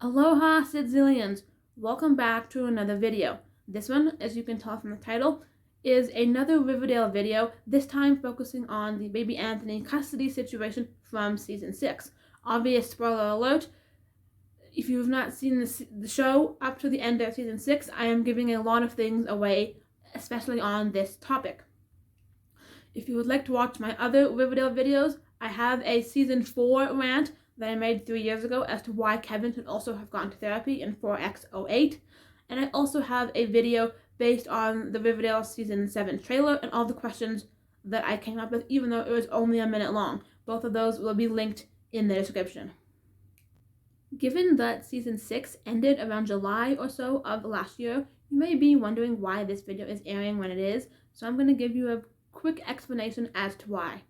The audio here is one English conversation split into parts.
Aloha Sidzillions! Welcome back to another video. This one, as you can tell from the title, is another Riverdale video, this time focusing on the baby Anthony custody situation from season 6. Obvious spoiler alert, if you have not seen the show up to the end of season 6, I am giving a lot of things away, especially on this topic. If you would like to watch my other Riverdale videos, I have a season 4 rant that I made 3 years ago as to why Kevin should also have gone to therapy in 4X08. And I also have a video based on the Riverdale season 7 trailer and all the questions that I came up with, even though it was only a minute long. Both of those will be linked in the description. Given that season 6 ended around July or so of last year, you may be wondering why this video is airing when it is, so I'm going to give you a quick explanation as to why.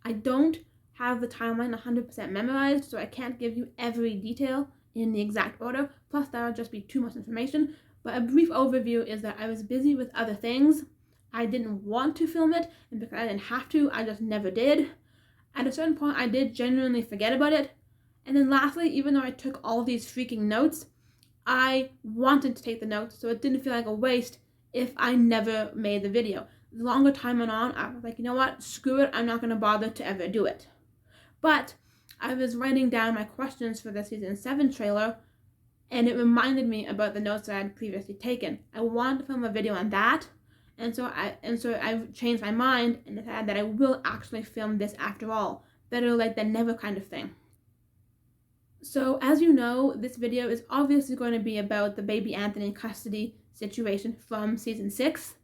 I don't have the timeline 100% memorized, so I can't give you every detail in the exact order, plus that would just be too much information, but a brief overview is that I was busy with other things. I didn't want to film it, and because I didn't have to, I just never did. At a certain point, I did genuinely forget about it, and then lastly, even though I took all these freaking notes, I wanted to take the notes, so it didn't feel like a waste if I never made the video. The longer time went on, I was like, you know what, screw it, I'm not going to bother to ever do it. But I was writing down my questions for the season 7 trailer, and it reminded me about the notes that I had previously taken. I wanted to film a video on that, and so I changed my mind and decided that I will actually film this after all. Better late than never kind of thing. So as you know, this video is obviously going to be about the baby Anthony custody situation from season 6.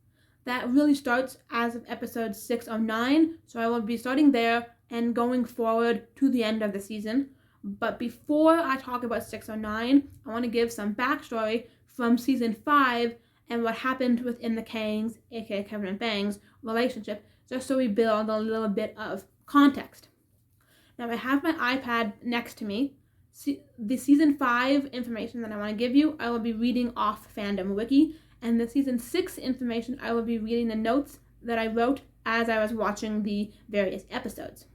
That really starts as of episode 609, so I will be starting there and going forward to the end of the season. But before I talk about 609, I want to give some backstory from season 5 and what happened within the Kangs, aka Kevin and Fangs, relationship, just so we build a little bit of context. Now I have my iPad next to me. The season 5 information that I want to give you, I will be reading off Fandom Wiki, and the season 6 information, I will be reading the notes that I wrote as I was watching the various episodes.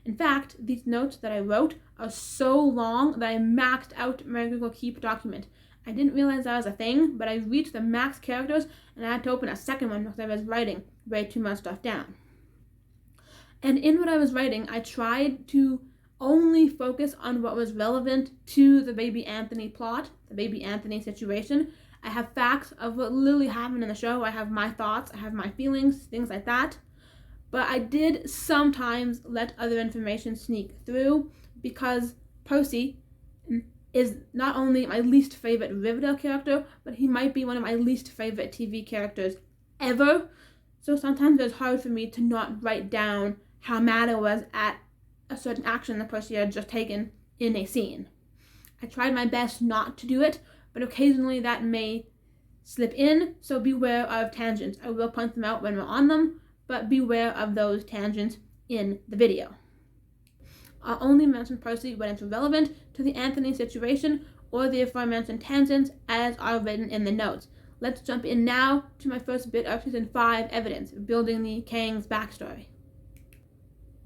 In fact, these notes that I wrote are so long that I maxed out my Google Keep document. I didn't realize that was a thing, but I reached the max characters and I had to open a second one because I was writing way too much stuff down. And in what I was writing, I tried to only focus on what was relevant to the baby Anthony plot, the baby Anthony situation. I have facts of what literally happened in the show. I have my thoughts, I have my feelings, things like that. But I did sometimes let other information sneak through because Percy is not only my least favorite Riverdale character, but he might be one of my least favorite TV characters ever. So sometimes it was hard for me to not write down how mad I was at a certain action that Percy had just taken in a scene. I tried my best not to do it, but occasionally that may slip in, so beware of tangents. I will point them out when we're on them, but beware of those tangents in the video. I'll only mention Percy when it's relevant to the Anthony situation or the aforementioned tangents as are written in the notes. Let's jump in now to my first bit of season 5 evidence, building the Kangs backstory.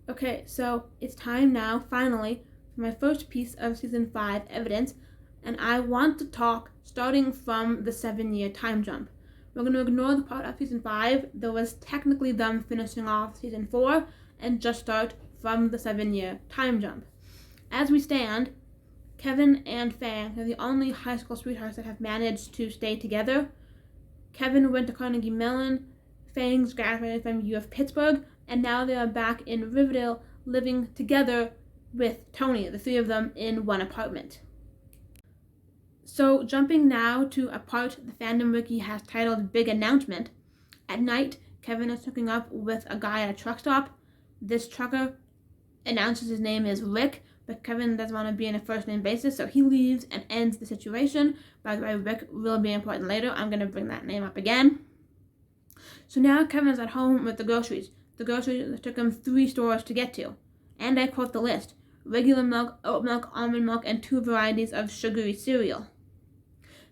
Okay, so it's time now, finally, for my first piece of season 5 evidence, and I want to talk starting from the 7-year time jump. We're going to ignore the part of season 5 that was technically them finishing off season 4 and just start from the 7-year time jump. As we stand, Kevin and Fang are the only high school sweethearts that have managed to stay together. Kevin went to Carnegie Mellon, Fangs graduated from U of Pittsburgh, and now they are back in Riverdale living together with Tony, the three of them in one apartment. So jumping now to a part the Fandom Wiki has titled Big Announcement. At night, Kevin is hooking up with a guy at a truck stop. This trucker announces his name is Rick, but Kevin doesn't want to be on a first name basis, so he leaves and ends the situation. By the way, Rick will be important later. I'm going to bring that name up again. So now Kevin's at home with the groceries. The groceries took him 3 stores to get to. And I quote the list: regular milk, oat milk, almond milk, and 2 varieties of sugary cereal.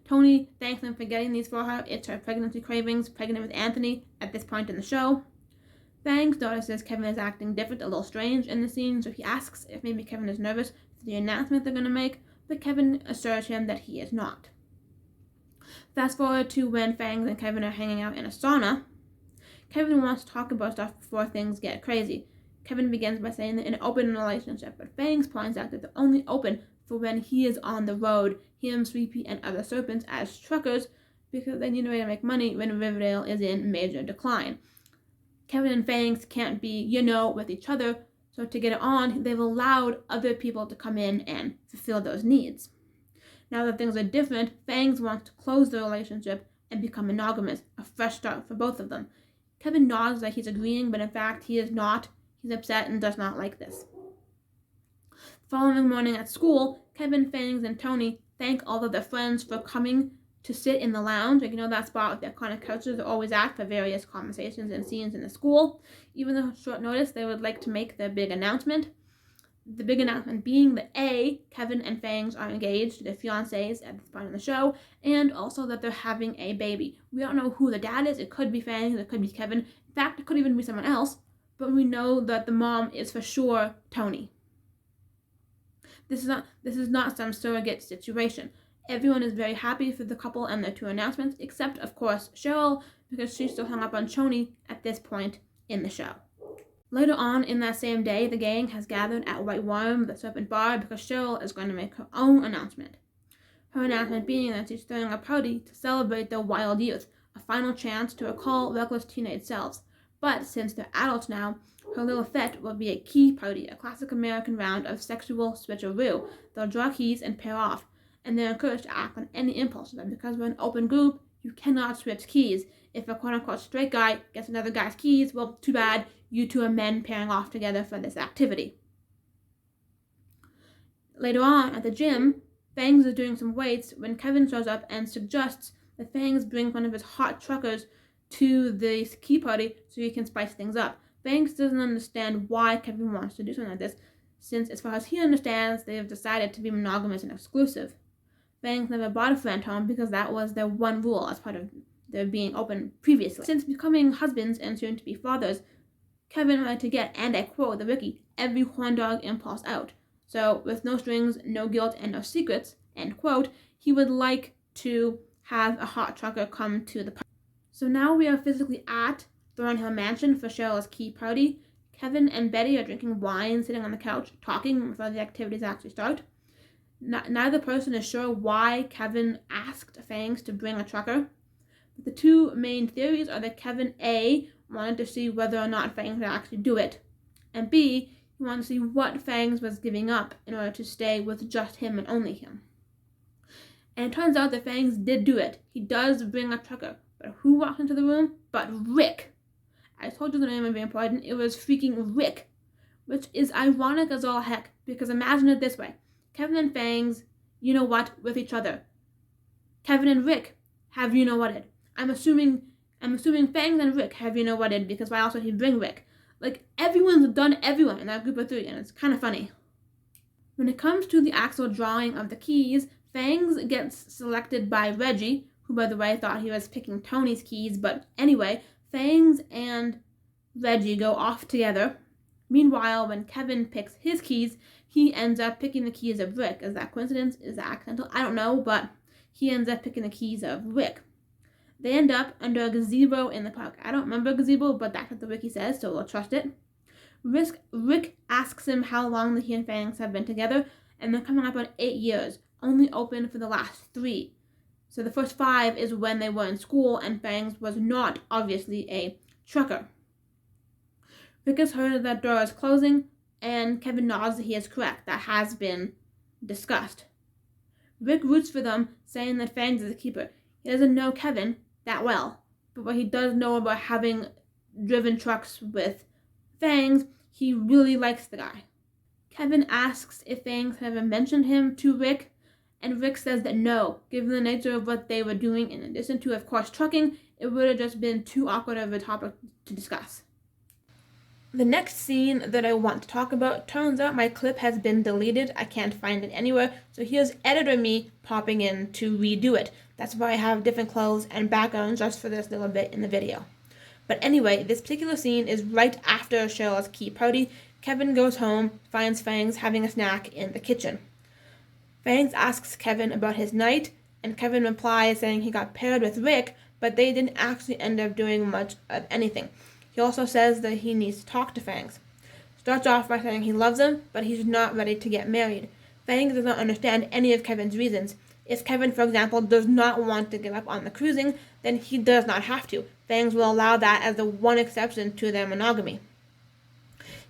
Tony thanks them for getting these for her. It's her pregnancy cravings, pregnant with Anthony at this point in the show. Fangs notices Kevin is acting different, a little strange in the scene, so he asks if maybe Kevin is nervous for the announcement they're going to make, but Kevin assures him that he is not. Fast forward to when Fangs and Kevin are hanging out in a sauna. Kevin wants to talk about stuff before things get crazy. Kevin begins by saying they're in an open relationship, but Fangs points out that they're only open for when he is on the road, him, Sweepy, and other serpents as truckers, because they need a way to make money when Riverdale is in major decline. Kevin and Fangs can't be, with each other, so to get it on, they've allowed other people to come in and fulfill those needs. Now that things are different, Fangs wants to close the relationship and become monogamous, a fresh start for both of them. Kevin nods like he's agreeing, but in fact he is not. He's upset and does not like this. The following morning at school, Kevin, Fangs, and Tony thank all of their friends for coming to sit in the lounge, that spot with the iconic couches they're always at for various conversations and scenes in the school. Even though short notice, they would like to make their big announcement. The big announcement being that Kevin and Fangs are engaged, they're fiancés at this point in the show, and also that they're having a baby. We don't know who the dad is. It could be Fangs, it could be Kevin. In fact, it could even be someone else, but we know that the mom is for sure Tony. This is not some surrogate situation. Everyone is very happy for the couple and their two announcements, except, of course, Cheryl, because she's still hung up on Tony at this point in the show. Later on in that same day, the gang has gathered at White Worm, the Serpent Bar, because Cheryl is going to make her own announcement. Her announcement being that she's throwing a party to celebrate their wild youth, a final chance to recall reckless teenage selves. But since they're adults now, her little fete will be a key party, a classic American round of sexual switcheroo. They'll draw keys and pair off, and they're encouraged to act on any impulse, but because we're an open group, you cannot switch keys. If a quote-unquote straight guy gets another guy's keys, well, too bad, you two are men pairing off together for this activity. Later on, at the gym, Fangs is doing some weights when Kevin shows up and suggests that Fangs bring one of his hot truckers to the key party so he can spice things up. Fangs doesn't understand why Kevin wants to do something like this, since as far as he understands, they have decided to be monogamous and exclusive. Fangs never brought a friend home because that was their one rule as part of their being open previously. Since becoming husbands and soon to be fathers, Kevin wanted to get, and I quote the wiki, every horn dog impulse out. So with no strings, no guilt, and no secrets, end quote, he would like to have a hot trucker come to the party. So now we are physically at Thornhill Mansion for Cheryl's key party. Kevin and Betty are drinking wine, sitting on the couch, talking before the activities actually start. Neither person is sure why Kevin asked Fangs to bring a trucker. But the two main theories are that Kevin, A, wanted to see whether or not Fangs would actually do it, and B, he wanted to see what Fangs was giving up in order to stay with just him and only him. And it turns out that Fangs did do it. He does bring a trucker. But who walked into the room? But Rick. I told you the name would be important. It was freaking Rick, which is ironic as all heck, because imagine it this way. Kevin and Fangs, with each other. Kevin and Rick have you-know-whatted. I'm assuming Fangs and Rick have you-know-whatted, because why else would he bring Rick? Like, everyone's done everyone in that group of three, and it's kind of funny. When it comes to the actual drawing of the keys, Fangs gets selected by Reggie, who, by the way, thought he was picking Tony's keys, but anyway, Fangs and Reggie go off together. Meanwhile, when Kevin picks his keys, he ends up picking the keys of Rick. Is that coincidence? Is that accidental? I don't know, but he ends up picking the keys of Rick. They end up under a gazebo in the park. I don't remember a gazebo, but that's what the wiki says, so we'll trust it. Rick asks him how long he and Fangs have been together, and they're coming up on 8 years, only open for the last 3. So the first 5 is when they were in school, and Fangs was not, obviously, a trucker. Rick has heard that door is closing, and Kevin nods that he is correct. That has been discussed. Rick roots for them, saying that Fangs is a keeper. He doesn't know Kevin that well, but what he does know about having driven trucks with Fangs, he really likes the guy. Kevin asks if Fangs had ever mentioned him to Rick, and Rick says that no, given the nature of what they were doing, in addition to, of course, trucking, it would have just been too awkward of a topic to discuss. The next scene that I want to talk about, turns out my clip has been deleted. I can't find it anywhere, so here's editor me popping in to redo it. That's why I have different clothes and backgrounds just for this little bit in the video. But anyway, this particular scene is right after Cheryl's key party. Kevin goes home, finds Fangs having a snack in the kitchen. Fangs asks Kevin about his night, and Kevin replies saying he got paired with Rick, but they didn't actually end up doing much of anything. He also says that he needs to talk to Fangs. Starts off by saying he loves him, but he's not ready to get married. Fangs does not understand any of Kevin's reasons. If Kevin, for example, does not want to give up on the cruising, then he does not have to. Fangs will allow that as the one exception to their monogamy.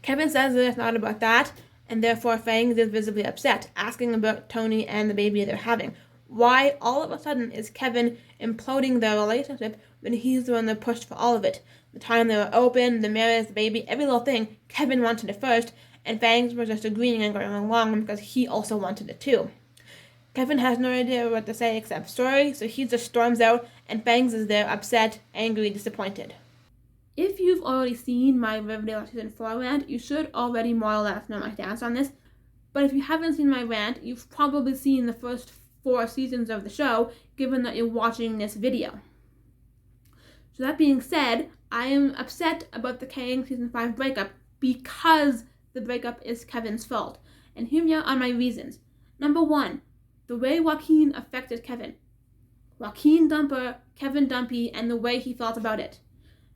Kevin says that it's not about that, and therefore Fangs is visibly upset, asking about Tony and the baby they're having. Why, all of a sudden, is Kevin imploding their relationship when he's the one that pushed for all of it? The time they were open, the marriage, the baby, every little thing, Kevin wanted it first, and Fangs was just agreeing and going along because he also wanted it too. Kevin has no idea what to say except sorry, so he just storms out, and Fangs is there, upset, angry, disappointed. If you've already seen my Riverdale Season 4 rant, you should already more or less know my stance on this. But if you haven't seen my rant, you've probably seen the first 4 seasons of the show, given that you're watching this video. So that being said, I am upset about the Kangs Season 5 breakup because the breakup is Kevin's fault. And here are my reasons. Number 1, the way Joaquin affected Kevin. Joaquin Dumper, Kevin Dumpy, and the way he felt about it.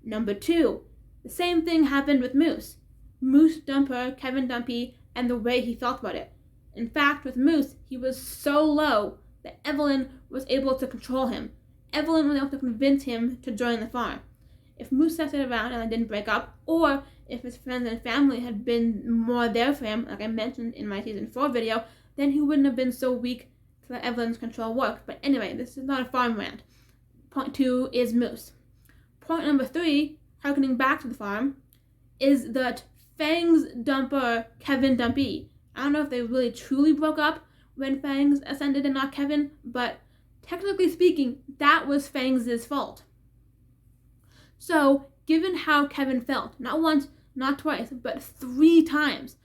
Number 2, the same thing happened with Moose. Moose Dumper, Kevin Dumpy, and the way he felt about it. In fact, with Moose, he was so low that Evelyn was able to control him. Evelyn was able to convince him to join the farm. If Moose stuck around and they didn't break up, or if his friends and family had been more there for him, like I mentioned in my Season 4 video, then he wouldn't have been so weak to let Evelyn's control work. But anyway, this is not a farm rant. Point 2 is Moose. Point number 3, harkening back to the farm, is that Fangs Dumper, Kevin Dumpy. I don't know if they really truly broke up when Fangs ascended and not Kevin, but technically speaking, that was Fangs' fault. So, given how Kevin felt, not once, not twice, but 3 times,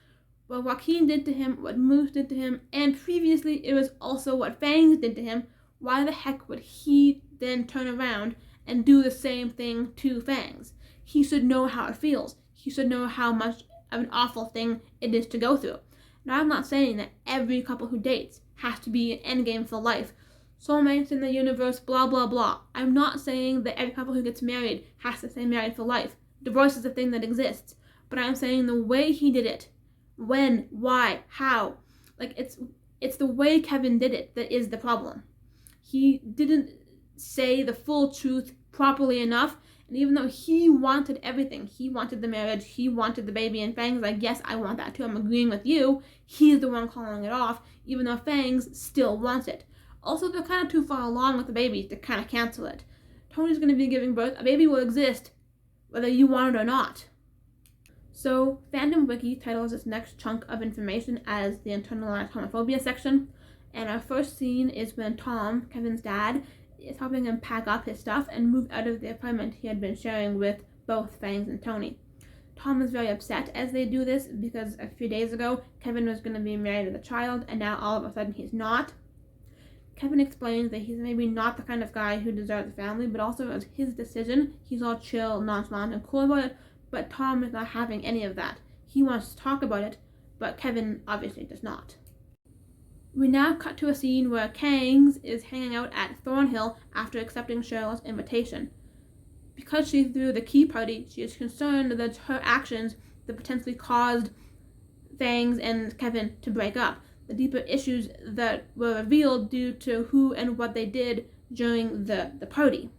what Joaquin did to him, what Moose did to him, and previously it was also what Fangs did to him, why the heck would he then turn around and do the same thing to Fangs? He should know how it feels. He should know how much of an awful thing it is to go through. Now, I'm not saying that every couple who dates has to be an endgame for life. Soulmates in the universe, blah, blah, blah. I'm not saying that every couple who gets married has to stay married for life. Divorce is a thing that exists. But I'm saying the way he did it, when, why, how, like it's the way Kevin did it that is the problem. He didn't say the full truth properly enough, and even though he wanted everything, he wanted the marriage, he wanted the baby, and Fangs like, yes, I want that too, I'm agreeing with you, he's the one calling it off, even though Fangs still wants it. Also, they're kind of too far along with the baby to kind of cancel it. Tony's going to be giving birth, a baby will exist whether you want it or not. So, Fandom Wiki titles this next chunk of information as the internalized homophobia section, and our first scene is when Tom, Kevin's dad, is helping him pack up his stuff and move out of the apartment he had been sharing with both Fangs and Tony. Tom is very upset as they do this because a few days ago, Kevin was going to be married with a child, and now all of a sudden he's not. Kevin explains that he's maybe not the kind of guy who deserves a family, but also it was his decision. He's all chill, nonchalant, and cool about it, but Tom is not having any of that. He wants to talk about it, but Kevin obviously does not. We now cut to a scene where Kangs is hanging out at Thornhill after accepting Cheryl's invitation. Because she threw the key party, she is concerned that her actions that potentially caused Fangs and Kevin to break up, the deeper issues that were revealed due to who and what they did during the party.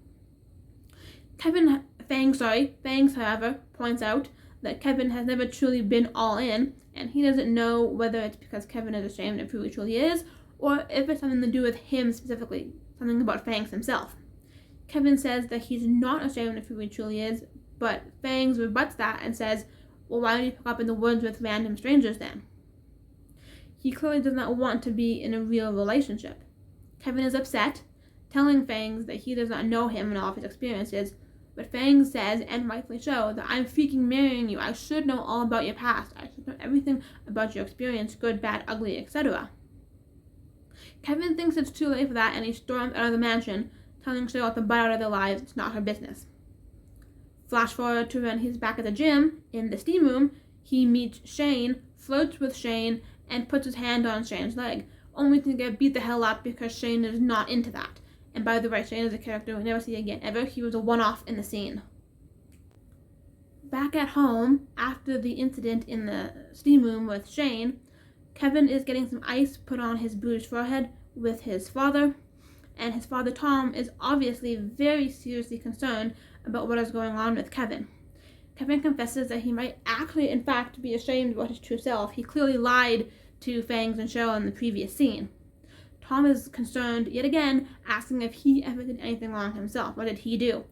Fangs, however, points out that Kevin has never truly been all in, and he doesn't know whether it's because Kevin is ashamed of who he truly is, or if it's something to do with him specifically, something about Fangs himself. Kevin says that he's not ashamed of who he truly is, but Fangs rebuts that and says, well, why don't you pick up in the woods with random strangers then? He clearly does not want to be in a real relationship. Kevin is upset, telling Fangs that he does not know him and all of his experiences, but Fangs says, and rightfully so, that I'm freaking marrying you. I should know all about your past. I should know everything about your experience, good, bad, ugly, etc. Kevin thinks it's too late for that, and he storms out of the mansion, telling Cheryl to butt out of their lives. It's not her business. Flash forward to when he's back at the gym, in the steam room, he meets Shane, flirts with Shane, and puts his hand on Shane's leg. only to get beat the hell up because Shane is not into that. And by the way, Shane is a character we never see again ever. He was a one-off in the scene. Back at home, after the incident in the steam room with Shane, Kevin is getting some ice put on his bruised forehead with his father, and his father Tom is obviously very seriously concerned about what is going on with Kevin. Kevin confesses that he might actually, in fact, be ashamed about his true self. He clearly lied to Fangs and Cheryl in the previous scene. Tom is concerned, yet again, asking if he ever did anything wrong himself. What did he do?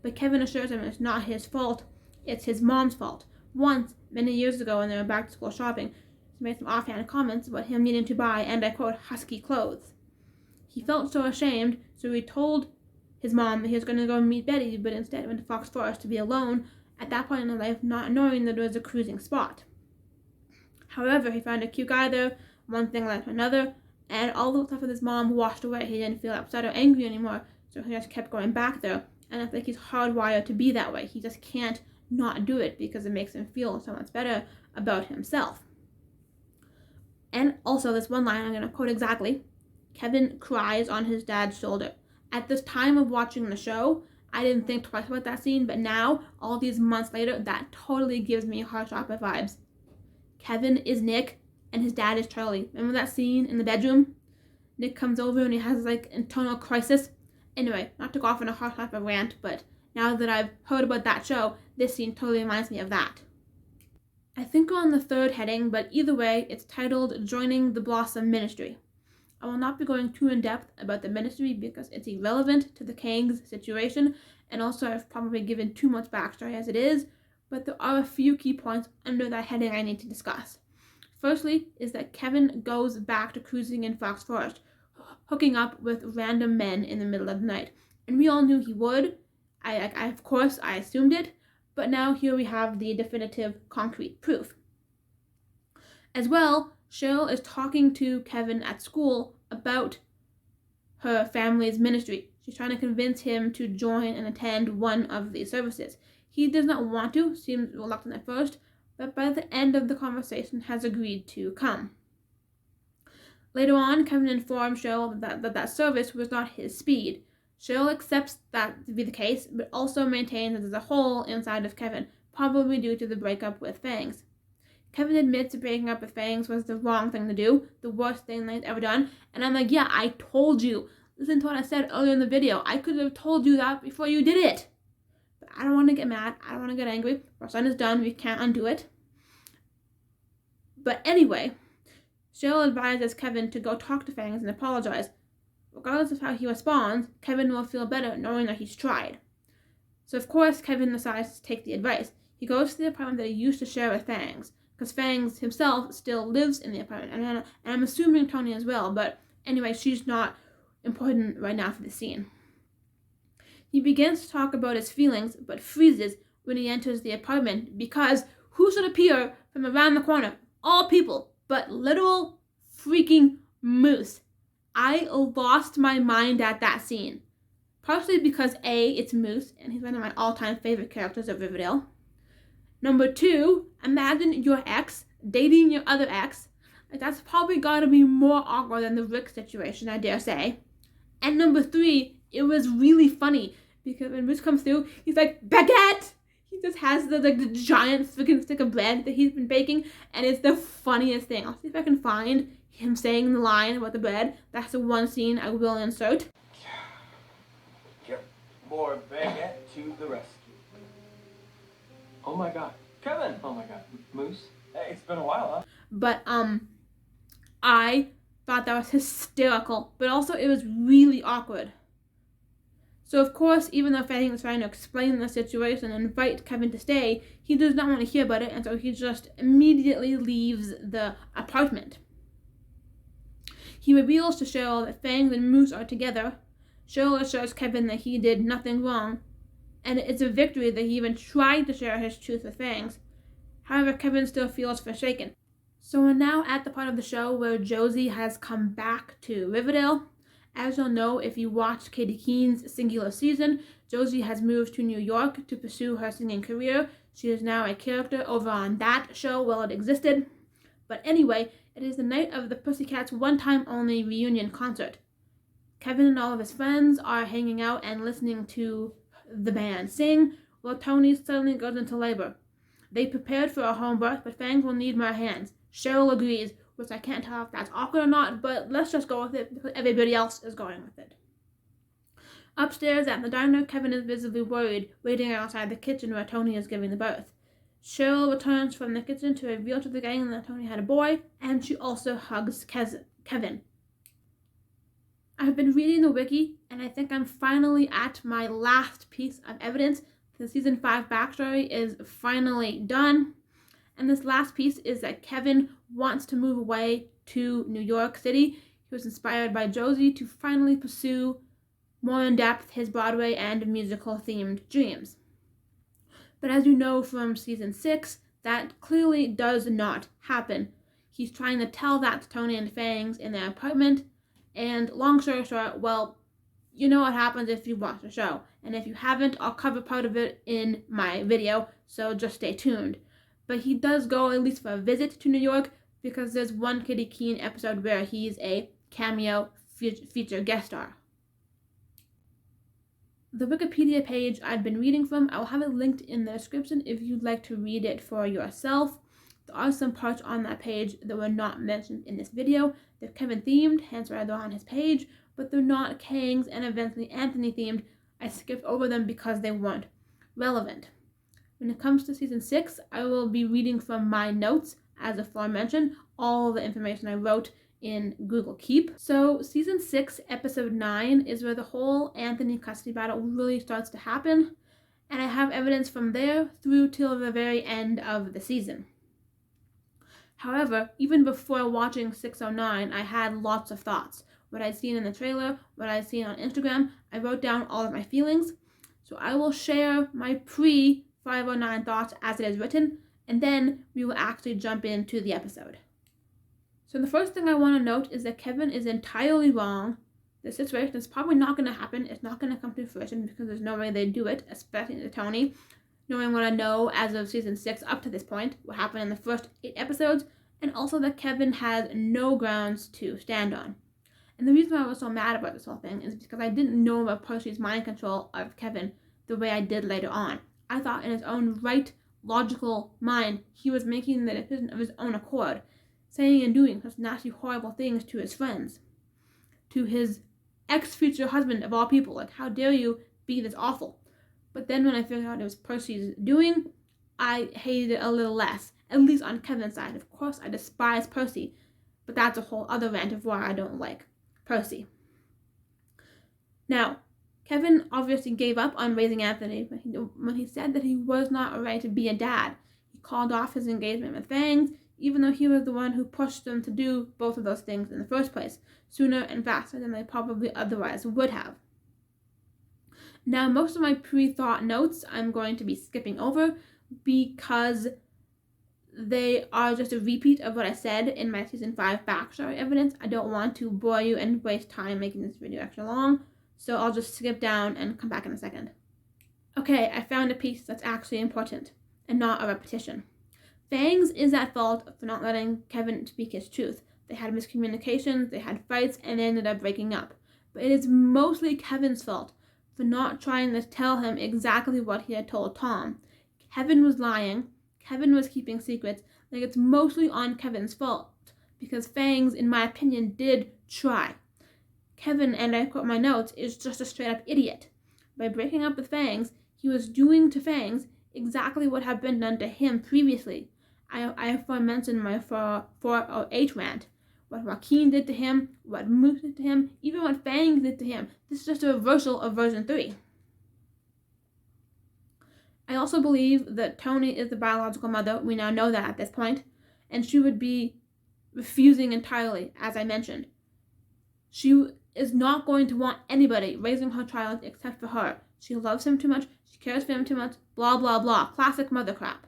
But Kevin assures him it's not his fault, it's his mom's fault. Once, many years ago when they were back to school shopping, she made some offhand comments about him needing to buy, and I quote, husky clothes. He felt so ashamed, so he told his mom that he was going to go meet Betty, but instead went to Fox Forest to be alone, at that point in his life, not knowing that it was a cruising spot. However, he found a cute guy there, one thing led to another, and all the stuff with his mom washed away. He didn't feel upset or angry anymore, so he just kept going back there, and it's like he's hardwired to be that way. He just can't not do it because it makes him feel so much better about himself. And also, this one line I'm going to quote exactly, Kevin cries on his dad's shoulder. At this time of watching the show, I didn't think twice about that scene, but now, all these months later, that totally gives me Heartstopper vibes. Kevin is Nick, and his dad is Charlie. Remember that scene in the bedroom? Nick comes over and he has like internal crisis. Anyway, not to go off on a Heartstopper rant, but now that I've heard about that show, this scene totally reminds me of that. I think we're on the third heading, but either way, it's titled Joining the Blossom Ministry. I will not be going too in-depth about the ministry because it's irrelevant to the Kangs situation, and also I've probably given too much backstory as it is, but there are a few key points under that heading I need to discuss. Firstly is that Kevin goes back to cruising in Fox Forest, hooking up with random men in the middle of the night. And we all knew he would. Of course, I assumed it, but now here we have the definitive concrete proof. As well, Cheryl is talking to Kevin at school about her family's ministry. She's trying to convince him to join and attend one of these services. He does not want to, seems reluctant at first, but by the end of the conversation has agreed to come. Later on, Kevin informs Cheryl that service was not his speed. Cheryl accepts that to be the case, but also maintains that there's a hole inside of Kevin, probably due to the breakup with Fangs. Kevin admits that breaking up with Fangs was the wrong thing to do, the worst thing they've ever done, and I'm like, yeah, I told you. Listen to what I said earlier in the video. I could have told you that before you did it. But I don't want to get mad. I don't want to get angry. Our son is done. We can't undo it. But anyway, Cheryl advises Kevin to go talk to Fangs and apologize. Regardless of how he responds, Kevin will feel better knowing that he's tried. So of course, Kevin decides to take the advice. He goes to the apartment that he used to share with Fangs, because Fangs himself still lives in the apartment, and I'm assuming Tony as well, but anyway, she's not important right now for the scene. He begins to talk about his feelings, but freezes when he enters the apartment, because who should appear from around the corner? All people, but literal freaking Moose. I lost my mind at that scene. Partially because A, it's Moose, and he's one of my all-time favorite characters of Riverdale. Number 2, imagine your ex dating your other ex. Like, that's probably gotta be more awkward than the Rick situation, I dare say. And number 3, it was really funny because when Moose comes through, he's like, baguette! He just has the giant freaking stick of bread that he's been baking, and it's the funniest thing. I'll see if I can find him saying the line about the bread. That's the one scene I will insert. Get more baguette to the rescue. Oh my god. Kevin! Oh my god. Moose? Hey, it's been a while, huh? But, I thought that was hysterical, but also it was really awkward. So of course, even though Fanning is trying to explain the situation and invite Kevin to stay, he does not want to hear about it, and so he just immediately leaves the apartment. He reveals to Cheryl that Fangs and Moose are together. Cheryl assures Kevin that he did nothing wrong, and it's a victory that he even tried to share his truth with Fangs. However, Kevin still feels forsaken. So we're now at the part of the show where Josie has come back to Riverdale. As you'll know if you watched Katie Keene's singular season, Josie has moved to New York to pursue her singing career. She is now a character over on that show while it existed. But anyway, It is the night of the Pussycats' one-time-only reunion concert. Kevin and all of his friends are hanging out and listening to the band sing, while Tony suddenly goes into labor. They prepared for a home birth, but Fangs will need more hands. Cheryl agrees, which I can't tell if that's awkward or not, but let's just go with it because everybody else is going with it. Upstairs at the diner, Kevin is visibly worried, waiting outside the kitchen where Tony is giving the birth. Cheryl returns from the kitchen to reveal to the gang that Tony had a boy, and she also hugs Kevin. I've been reading the wiki, and I think I'm finally at my last piece of evidence. The season 5 backstory is finally done, and this last piece is that Kevin wants to move away to New York City. He was inspired by Josie to finally pursue more in depth his Broadway and musical themed dreams. But as you know from season 6, that clearly does not happen. He's trying to tell that to Tony and Fangs in their apartment, and long story short, well, you know what happens if you watch the show. And if you haven't, I'll cover part of it in my video, so just stay tuned. But he does go at least for a visit to New York, because there's one Kitty Keen episode where he's a cameo feature guest star. The Wikipedia page I've been reading from, I'll have it linked in the description if you'd like to read it for yourself. There are some parts on that page that were not mentioned in this video. They're Kevin themed, hence why they're on his page, but they're not Kangs and eventually Anthony themed. I skipped over them because they weren't relevant. When it comes to season 6, I will be reading from my notes, as aforementioned, all the information I wrote in Google Keep. So season 6, episode 9 is where the whole Anthony custody battle really starts to happen, and I have evidence from there through till the very end of the season. However, even before watching 609, I had lots of thoughts. What I'd seen in the trailer, what I'd seen on Instagram, I wrote down all of my feelings. So I will share my pre-509 thoughts as it is written, and then we will actually jump into the episode. So the first thing I want to note is that Kevin is entirely wrong. The situation is probably not going to happen. It's not going to come to fruition because there's no way they'd do it, especially to Tony. Knowing what I know as of season 6 up to this point, what happened in the first 8 episodes, and also that Kevin has no grounds to stand on. And the reason I was so mad about this whole thing is because I didn't know about Percy's mind control of Kevin the way I did later on. I thought in his own right, logical mind, he was making the decision of his own accord, saying and doing such nasty, horrible things to his friends, to his ex-future husband of all people. Like, how dare you be this awful? But then when I figured out it was Percy's doing, I hated it a little less, at least on Kevin's side. Of course, I despise Percy, but that's a whole other rant of why I don't like Percy. Now, Kevin obviously gave up on raising Anthony when he said that he was not ready to be a dad. He called off his engagement with Fangs, even though he was the one who pushed them to do both of those things in the first place, sooner and faster than they probably otherwise would have. Now, most of my pre-thought notes I'm going to be skipping over because they are just a repeat of what I said in my season 5 backstory evidence. I don't want to bore you and waste time making this video extra long, so I'll just skip down and come back in a second. Okay, I found a piece that's actually important and not a repetition. Fangs is at fault for not letting Kevin speak his truth. They had miscommunications, they had fights, and they ended up breaking up. But it is mostly Kevin's fault for not trying to tell him exactly what he had told Tom. Kevin was lying, Kevin was keeping secrets. Like, it's mostly on Kevin's fault, because Fangs, in my opinion, did try. Kevin, and I quote my notes, is just a straight-up idiot. By breaking up with Fangs, he was doing to Fangs exactly what had been done to him previously. I mentioned my 408 rant. What Joaquin did to him, what Moose did to him, even what Fangs did to him. This is just a reversal of version 3. I also believe that Tony is the biological mother. We now know that at this point. And she would be refusing entirely, as I mentioned. She is not going to want anybody raising her child except for her. She loves him too much. She cares for him too much. Blah, blah, blah. Classic mother crap.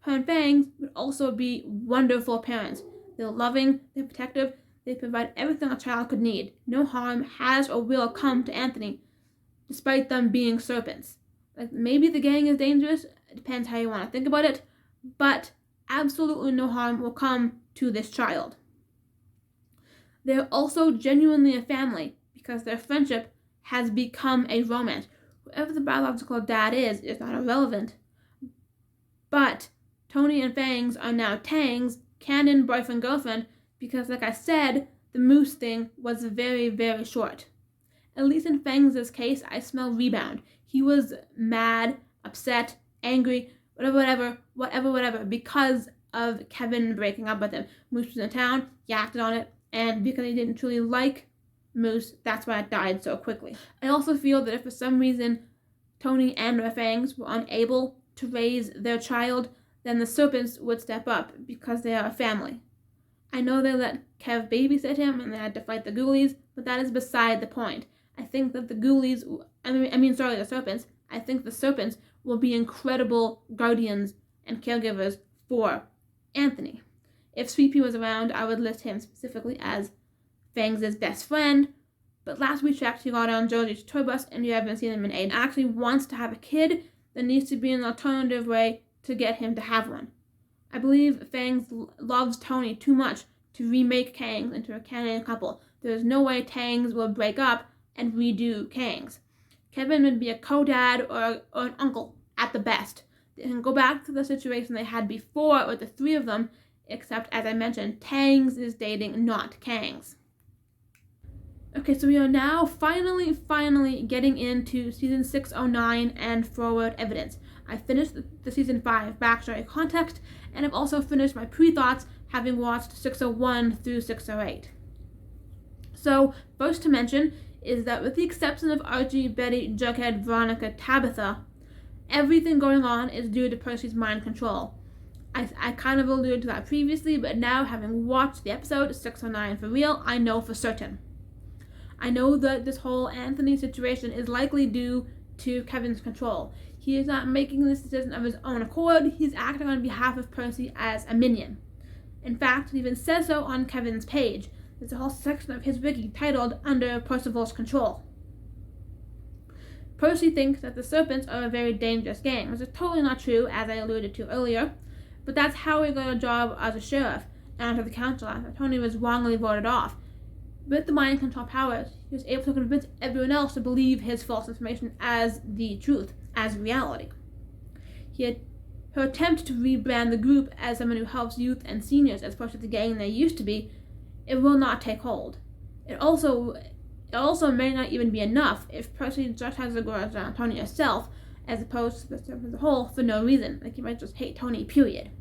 Her and Fangs would also be wonderful parents. They're loving, they're protective, they provide everything a child could need. No harm has or will come to Anthony, despite them being serpents. Like, maybe the gang is dangerous, it depends how you want to think about it, but absolutely no harm will come to this child. They're also genuinely a family because their friendship has become a romance. Whoever the biological dad is not irrelevant. But Tony and Fangs are now Tangs, canon boyfriend-girlfriend, because like I said, the moose thing was very, very short. At least in Fangs' case, I smell rebound. He was mad, upset, angry, whatever, because of Kevin breaking up with him. Moose was in town, he acted on it, and because he didn't truly like Moose, that's why it died so quickly. I also feel that if for some reason Tony and Fangs were unable to raise their child, then the serpents would step up because they are a family. I know they let Kev babysit him and they had to fight the ghoulies, but that is beside the point. I think that the serpents, I think the serpents will be incredible guardians and caregivers for Anthony. If Sweet Pea was around, I would list him specifically as Fangs' best friend, but last week she actually got on Josie's tour bus and you haven't seen him in age. Actually wants to have a kid, there needs to be an alternative way to get him to have one. I believe Fangs loves Tony too much to remake Kangs into a canon couple. There is no way Tangs will break up and redo Kangs. Kevin would be a co-dad or an uncle at the best. They can go back to the situation they had before with the three of them, except as I mentioned, Tangs is dating not Kangs. Okay, so we are now finally getting into season 609 and forward evidence. I finished the season 5 backstory context, and I've also finished my pre-thoughts having watched 601 through 608. So, first to mention is that with the exception of Archie, Betty, Jughead, Veronica, Tabitha, everything going on is due to Percy's mind control. I kind of alluded to that previously, but now having watched the episode 609 for real, I know for certain. I know that this whole Anthony situation is likely due to Kevin's control. He is not making this decision of his own accord, he's acting on behalf of Percy as a minion. In fact, it even says so on Kevin's page. There's a whole section of his wiki titled Under Percival's Control. Percy thinks that the serpents are a very dangerous gang, which is totally not true, as I alluded to earlier, but that's how he got a job as a sheriff and onto the council after Tony was wrongly voted off. With the mind control powers, he was able to convince everyone else to believe his false information as the truth, as reality. Her attempt to rebrand the group as someone who helps youth and seniors as opposed to the gang they used to be, it will not take hold. It also may not even be enough if Percy just has a grudge on Tony herself, as opposed to the serpent as a whole for no reason, like he might just hate Tony, period.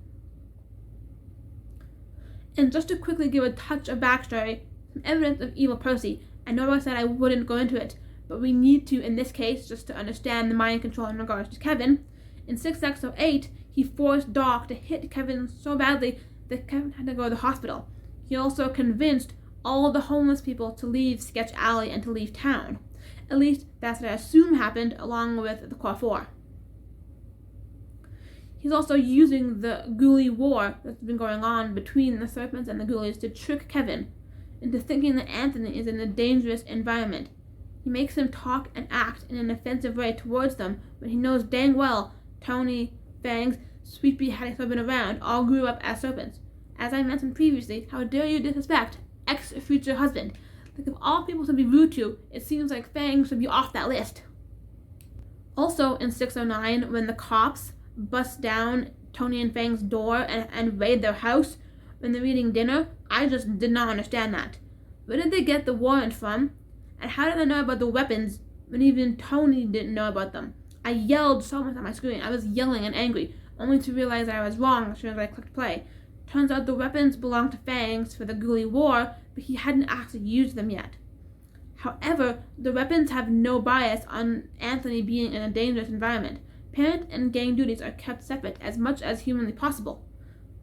And just to quickly give a touch of backstory, some evidence of evil Percy. I know I said I wouldn't go into it, but we need to in this case just to understand the mind control in regards to Kevin. In 608, he forced Doc to hit Kevin so badly that Kevin had to go to the hospital. He also convinced all of the homeless people to leave Sketch Alley and to leave town. At least that's what I assume happened along with the Core 4. He's also using the ghoulie war that's been going on between the serpents and the ghoulies to trick Kevin into thinking that Anthony is in a dangerous environment. He makes him talk and act in an offensive way towards them when he knows dang well Tony, Fangs, Sweet Pea had been around, all grew up as serpents. As I mentioned previously, how dare you disrespect ex-future husband? Like, of all people to be rude to, it seems like Fangs should be off that list. Also in 609, when the cops bust down Tony and Fang's door and raid their house when they're eating dinner, I just did not understand that. Where did they get the warrant from? And how did they know about the weapons when even Tony didn't know about them? I yelled so much on my screen. I was yelling and angry, only to realize I was wrong as soon as I clicked play. Turns out the weapons belonged to Fangs for the ghoulie war, but he hadn't actually used them yet. However, the weapons have no bias on Anthony being in a dangerous environment. Parent and gang duties are kept separate as much as humanly possible.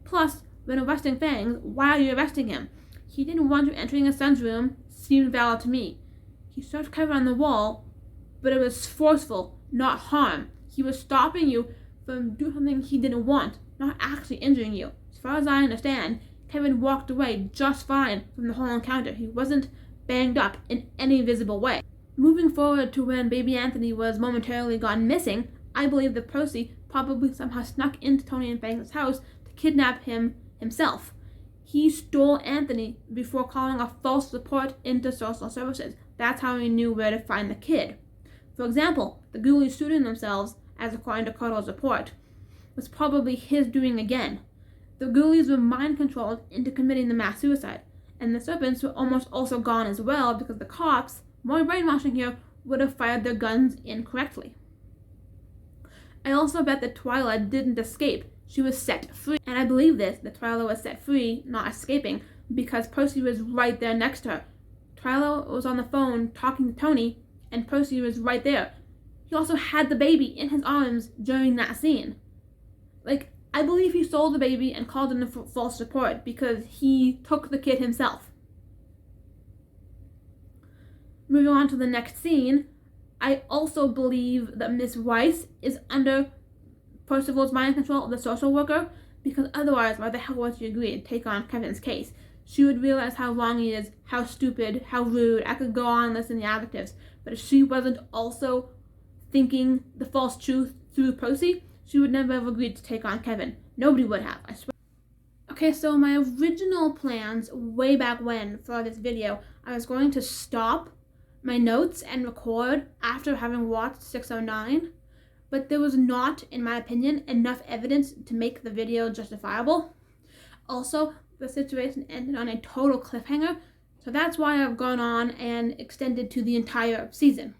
Plus, when arresting Fangs, why are you arresting him? He didn't want you entering his son's room, seemed valid to me. He shoved Kevin on the wall, but it was forceful, not harm. He was stopping you from doing something he didn't want, not actually injuring you. As far as I understand, Kevin walked away just fine from the whole encounter. He wasn't banged up in any visible way. Moving forward to when baby Anthony was momentarily gone missing, I believe that Percy probably somehow snuck into Tony and Fangs' house to kidnap him himself. He stole Anthony before calling a false report into social services. That's how he knew where to find the kid. For example, the ghoulies shooting themselves, as according to Cardle's report, was probably his doing again. The ghoulies were mind-controlled into committing the mass suicide, and the serpents were almost also gone as well because the cops, more brainwashing here, would have fired their guns incorrectly. I also bet that Twyla didn't escape. She was set free. And I believe this, that Twyla was set free, not escaping, because Percy was right there next to her. Twyla was on the phone talking to Tony, and Percy was right there. He also had the baby in his arms during that scene. I believe he stole the baby and called in a false report because he took the kid himself. Moving on to the next scene, I also believe that Miss Weiss is under Percival's mind control of the social worker, because otherwise, why the hell would she agree and take on Kevin's case? She would realize how wrong he is, how stupid, how rude. I could go on listing the adjectives, but if she wasn't also thinking the false truth through Percy, she would never have agreed to take on Kevin. Nobody would have, I swear. Okay, so my original plans way back when for this video, I was going to stop my notes and record after having watched 609, but there was not, in my opinion, enough evidence to make the video justifiable. Also, the situation ended on a total cliffhanger, so that's why I've gone on and extended to the entire season.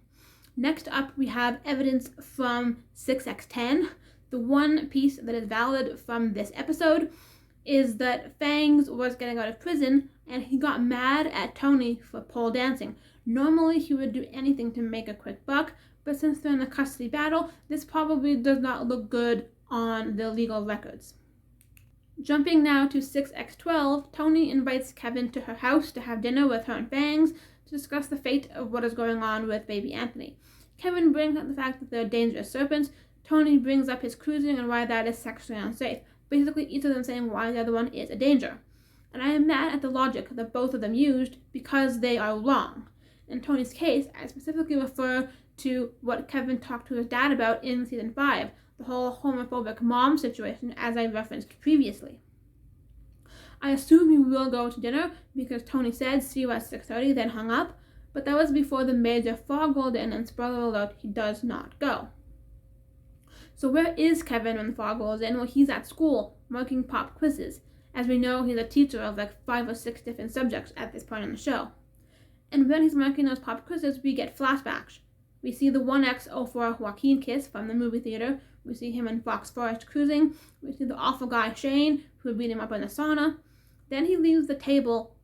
Next up, we have evidence from 6x10. The one piece that is valid from this episode is that Fangs was getting out of prison and he got mad at Tony for pole dancing. Normally he would do anything to make a quick buck, but since they're in a custody battle, this probably does not look good on their legal records. Jumping now to 6x12, Tony invites Kevin to her house to have dinner with her and Fangs to discuss the fate of what is going on with baby Anthony. Kevin brings up the fact that they're dangerous serpents. Tony brings up his cruising and why that is sexually unsafe. Basically, each of them saying why the other one is a danger. And I am mad at the logic that both of them used because they are wrong. In Tony's case, I specifically refer to what Kevin talked to his dad about in season 5, the whole homophobic mom situation as I referenced previously. I assume he will go to dinner because Tony said see you at 6:30, then hung up, but that was before the major fog rolled in, and spoiler alert, he does not go. So where is Kevin when the fog rolls in? Well, he's at school, marking pop quizzes. As we know, he's a teacher of 5 or 6 different subjects at this point in the show. And when he's marking those pop quizzes, we get flashbacks. We see the 1X04 Joaquin kiss from the movie theater. We see him in Fox Forest cruising. We see the awful guy Shane, who would beat him up in the sauna. Then he leaves the table,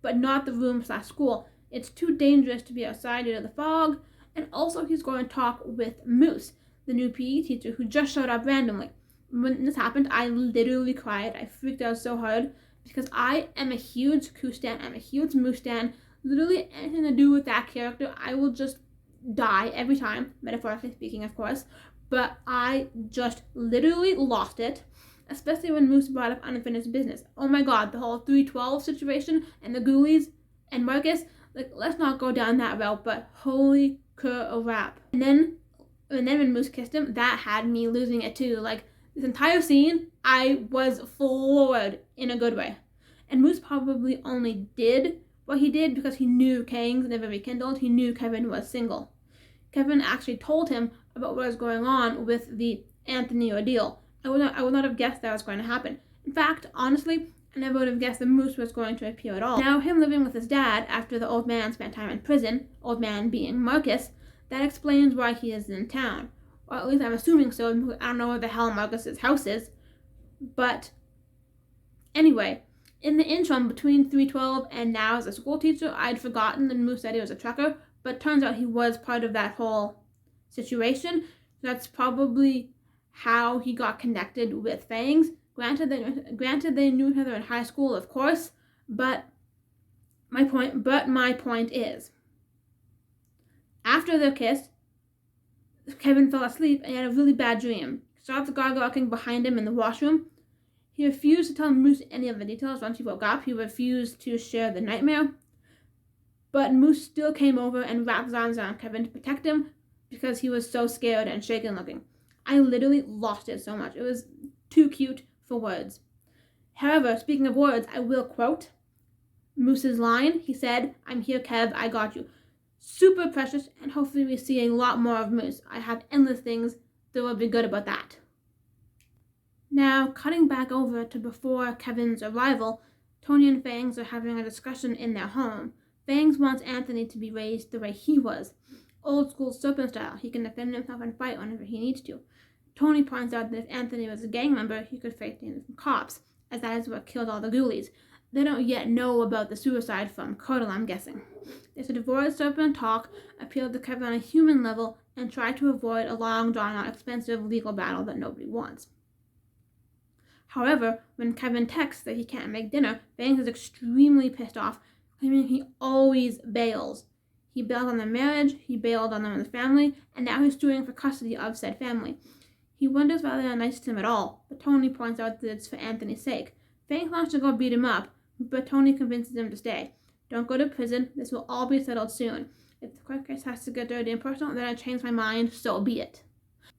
but not the room/school. It's too dangerous to be outside due to the fog. And also he's going to talk with Moose, the new PE teacher who just showed up randomly. When this happened, I literally cried. I freaked out so hard because I am a huge Koo stan. I'm a huge Moose stan. Literally anything to do with that character, I will just die every time, metaphorically speaking, of course. But I just literally lost it, especially when Moose brought up unfinished business. Oh my god, the whole 312 situation and the ghoulies and Marcus, let's not go down that route, but holy crap. And then when Moose kissed him, that had me losing it too. This entire scene, I was floored in a good way. And Moose probably only did what he did because he knew Kangs never rekindled. He knew Kevin was single. Kevin actually told him about what was going on with the Anthony ordeal. I would not have guessed that was going to happen. In fact, honestly, I never would have guessed that Moose was going to appear at all. Now, him living with his dad after the old man spent time in prison, old man being Marcus, that explains why he is in town. Or at least I'm assuming so, because I don't know where the hell Marcus's house is. But anyway, in the interim between 312 and now as a school teacher, I'd forgotten that Moose said he was a trucker, but turns out he was part of that whole situation. That's probably how he got connected with Fangs. Granted they knew each other in high school, of course, but my point is, after their kiss, Kevin fell asleep and he had a really bad dream. Saw the guy walking behind him in the washroom. He refused to tell Moose any of the details once he woke up. He refused to share the nightmare. But Moose still came over and wrapped his arms around Kevin to protect him because he was so scared and shaken looking. I literally lost it so much. It was too cute for words. However, speaking of words, I will quote Moose's line. He said, "I'm here, Kev, I got you." Super precious, and hopefully we see a lot more of Moose. I have endless things that will be good about that. Now, cutting back over to before Kevin's arrival, Tony and Fangs are having a discussion in their home. Fangs wants Anthony to be raised the way he was. Old school serpent style. He can defend himself and fight whenever he needs to. Tony points out that if Anthony was a gang member, he could face danger from cops, as that is what killed all the ghoulies. They don't yet know about the suicide from Curdle, I'm guessing. They should avoid serpent talk, appeal to Kevin on a human level, and try to avoid a long, drawn-out, expensive legal battle that nobody wants. However, when Kevin texts that he can't make dinner, Fangs is extremely pissed off, claiming he always bails. He bailed on their marriage, he bailed on them and his family, and now he's suing for custody of said family. He wonders why they're not nice to him at all, but Tony points out that it's for Anthony's sake. Fangs wants to go beat him up, but Tony convinces him to stay. Don't go to prison, this will all be settled soon. If the court case has to get dirty and personal, then I change my mind, so be it.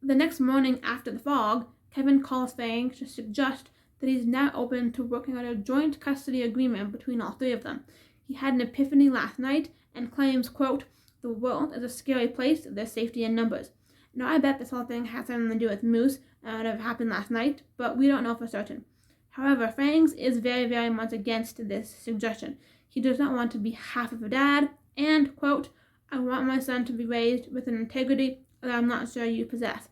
The next morning after the fog, Kevin calls Fangs to suggest that he's now open to working out a joint custody agreement between all three of them. He had an epiphany last night and claims, quote, "The world is a scary place, there's safety in numbers." Now I bet this whole thing has something to do with Moose and what happened last night, but we don't know for certain. However, Fangs is very, very much against this suggestion. He does not want to be half of a dad, and, quote, "I want my son to be raised with an integrity that I'm not sure you possess."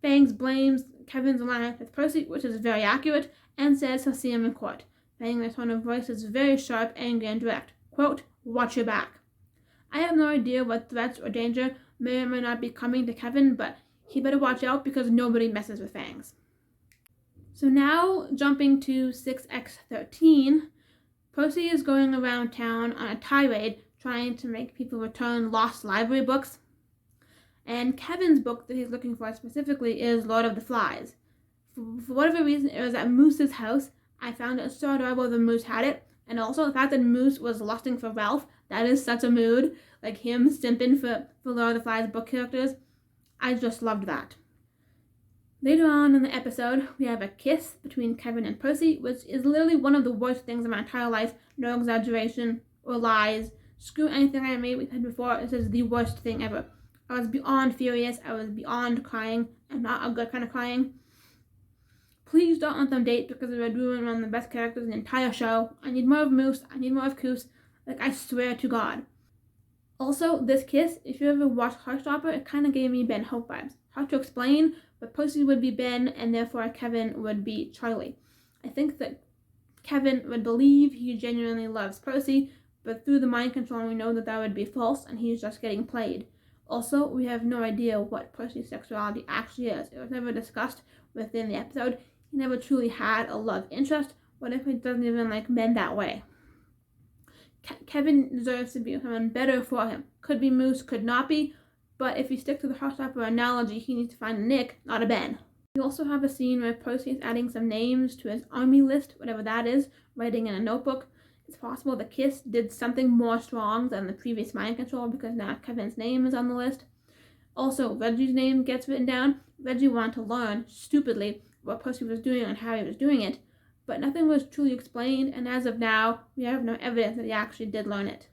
Fangs blames Kevin's alliance with Percy, which is very accurate, and says he'll see him in court. Fangs' tone of voice is very sharp, angry, and direct. Quote, "Watch your back." I have no idea what threats or danger may or may not be coming to Kevin, but he better watch out because nobody messes with Fangs. So now, jumping to 6x13, Percy is going around town on a tirade trying to make people return lost library books. And Kevin's book that he's looking for specifically is Lord of the Flies. For whatever reason, it was at Moose's house. I found it so adorable that Moose had it. And also the fact that Moose was lusting for Ralph, that is such a mood. Like him simping for Lord of the Flies book characters. I just loved that. Later on in the episode, we have a kiss between Kevin and Percy, which is literally one of the worst things in my entire life. No exaggeration or lies. Screw anything I may have said before. This is the worst thing ever. I was beyond furious. I was beyond crying, and not a good kind of crying. Please don't let them date because it would ruin one of the best characters in the entire show. I need more of Moose. I need more of Koos. Like, I swear to God. Also, this kiss, if you ever watched Heartstopper, it kind of gave me Ben Hope vibes. Hard to explain, but Percy would be Ben, and therefore Kevin would be Charlie. I think that Kevin would believe he genuinely loves Percy, but through the mind control we know that that would be false, and he's just getting played. Also, we have no idea what Percy's sexuality actually is. It was never discussed within the episode. He never truly had a love interest. What if he doesn't even like men that way? Kevin deserves to be someone better for him. Could be Moose, could not be, but if you stick to the Heartstopper analogy, he needs to find a Nick, not a Ben. We also have a scene where Percy is adding some names to his army list, whatever that is, writing in a notebook. It's possible the kiss did something more strong than the previous mind control because now Kevin's name is on the list. Also, Reggie's name gets written down. Reggie wanted to learn, stupidly, what Percy was doing and how he was doing it, but nothing was truly explained, and as of now, we have no evidence that he actually did learn it.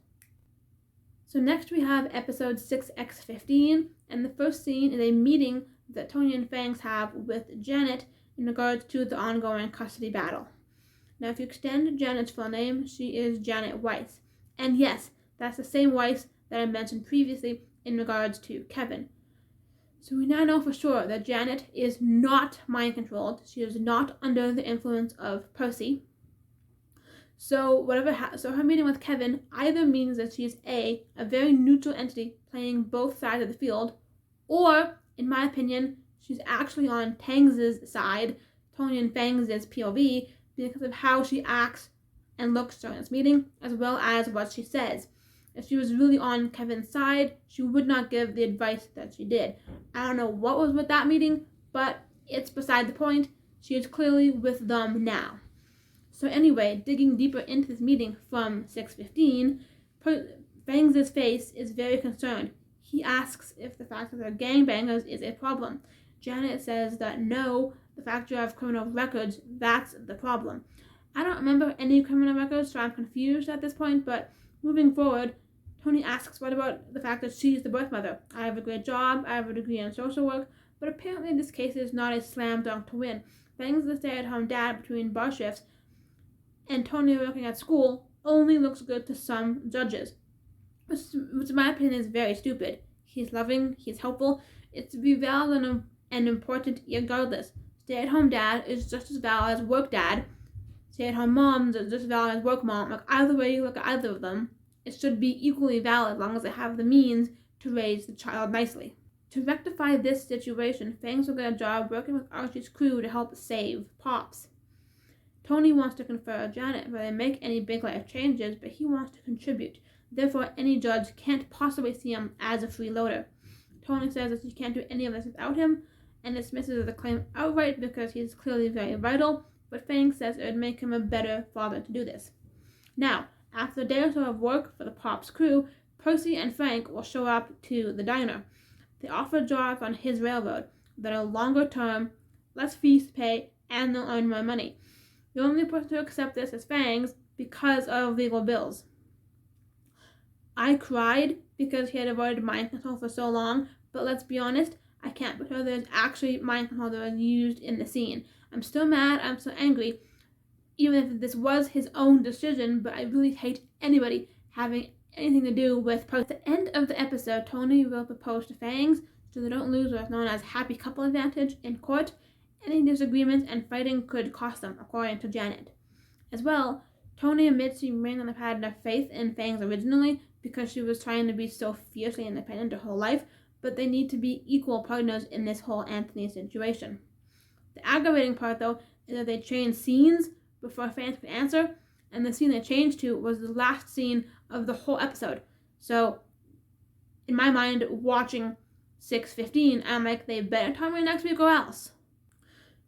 So next we have episode 6x15, and the first scene is a meeting that Tony and Fangs have with Janet in regards to the ongoing custody battle. Now, if you extend Janet's full name, she is Janet Weiss. And yes, that's the same Weiss that I mentioned previously in regards to Kevin. So we now know for sure that Janet is not mind-controlled. She is not under the influence of Percy. So her meeting with Kevin either means that she's a very neutral entity playing both sides of the field, or, in my opinion, she's actually on Tangs' side, Tony and Fangs' POV, because of how she acts and looks during this meeting, as well as what she says. If she was really on Kevin's side, she would not give the advice that she did. I don't know what was with that meeting, but it's beside the point. She is clearly with them now. So anyway, digging deeper into this meeting from 6:15, Fangs' face is very concerned. He asks if the fact that they're gangbangers is a problem. Janet says that no, the fact you have criminal records, that's the problem. I don't remember any criminal records, so I'm confused at this point, but moving forward, Tony asks what about the fact that she's the birth mother? I have a great job, I have a degree in social work, but apparently this case is not a slam dunk to win. Fangs the stay-at-home dad between bar shifts, and Tony working at school only looks good to some judges, which in my opinion is very stupid. He's loving, he's helpful, it's to be valid and important regardless. Stay-at-home dad is just as valid as work dad. Stay-at-home moms is just as valid as work mom. Like, either way you look at either of them, it should be equally valid as long as they have the means to raise the child nicely. To rectify this situation, Fangs will get a job working with Archie's crew to help save Pops. Tony wants to confer Janet where they make any big life changes, but he wants to contribute. Therefore, any judge can't possibly see him as a freeloader. Tony says that he can't do any of this without him, and dismisses the claim outright because he's clearly very vital, but Fangs says it would make him a better father to do this. Now, after a day or so of work for the Pops crew, Percy and Frank will show up to the diner. They offer jobs on his railroad that are longer term, less fees to pay, and they'll earn more money. The only person to accept this is Fangs because of legal bills. I cried because he had avoided mind control for so long, but let's be honest, I can't believe there's actually mind control that was used in the scene. I'm still mad, I'm still angry, even if this was his own decision, but I really hate anybody having anything to do with Percy. At the end of the episode, Tony will propose to Fangs so they don't lose what's known as happy couple advantage in court. Any disagreements and fighting could cost them, according to Janet. As well, Tony admits she may not have had enough faith in Fangs originally because she was trying to be so fiercely independent her whole life, but they need to be equal partners in this whole Anthony situation. The aggravating part, though, is that they changed scenes before Fangs could answer, and the scene they changed to was the last scene of the whole episode. So, in my mind, watching 6:15, I'm like, they better tell me next week or else.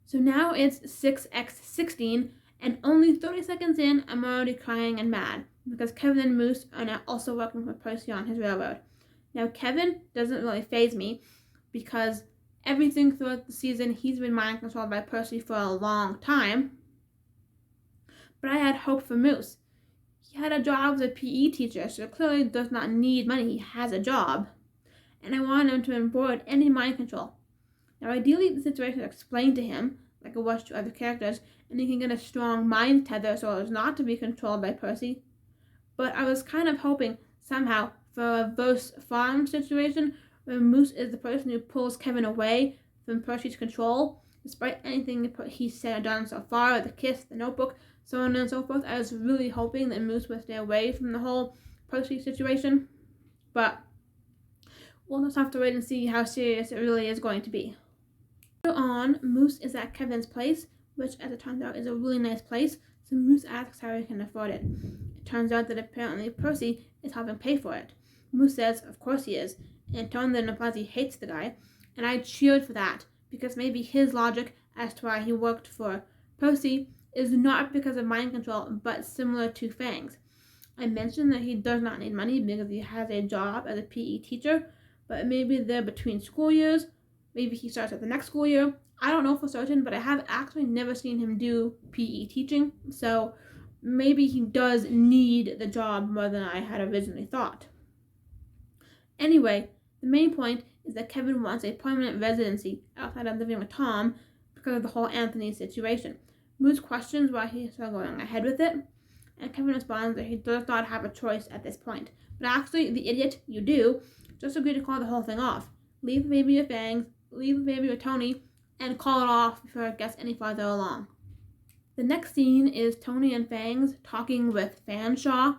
So now it's 6x16, and only 30 seconds in, I'm already crying and mad, because Kevin and Moose are now also working with Percy on his railroad. Now, Kevin doesn't really faze me, because everything throughout the season, he's been mind controlled by Percy for a long time. But I had hope for Moose. He had a job as a PE teacher, so clearly does not need money. He has a job. And I wanted him to avoid any mind control. Now, ideally, the situation is explained to him, like it was to other characters, and he can get a strong mind tether so as not to be controlled by Percy. But I was kind of hoping, somehow, for a reverse farm situation where Moose is the person who pulls Kevin away from Percy's control, despite anything he's said or done so far, the kiss, the notebook, so on and so forth. I was really hoping that Moose would stay away from the whole Percy situation, but we'll just have to wait and see how serious it really is going to be. Later on, Moose is at Kevin's place, which as it turns out is a really nice place, so Moose asks how he can afford it. It turns out that apparently Percy is helping pay for it. Moose says of course he is, in a tone that implies he hates the guy, and I cheered for that, because maybe his logic as to why he worked for Percy is not because of mind control, but similar to Fangs. I mentioned that he does not need money because he has a job as a PE teacher, but maybe they're between school years, maybe he starts at the next school year. I don't know for certain, but I have actually never seen him do PE teaching, so maybe he does need the job more than I had originally thought. Anyway, the main point is that Kevin wants a permanent residency outside of living with Tom because of the whole Anthony situation. Moose questions why he's still going ahead with it, and Kevin responds that he does not have a choice at this point. But actually, the idiot, you do, just agree to call the whole thing off. Leave the baby with Fangs, leave the baby with Tony, and call it off before it gets any farther along. The next scene is Tony and Fangs talking with Fanshawe,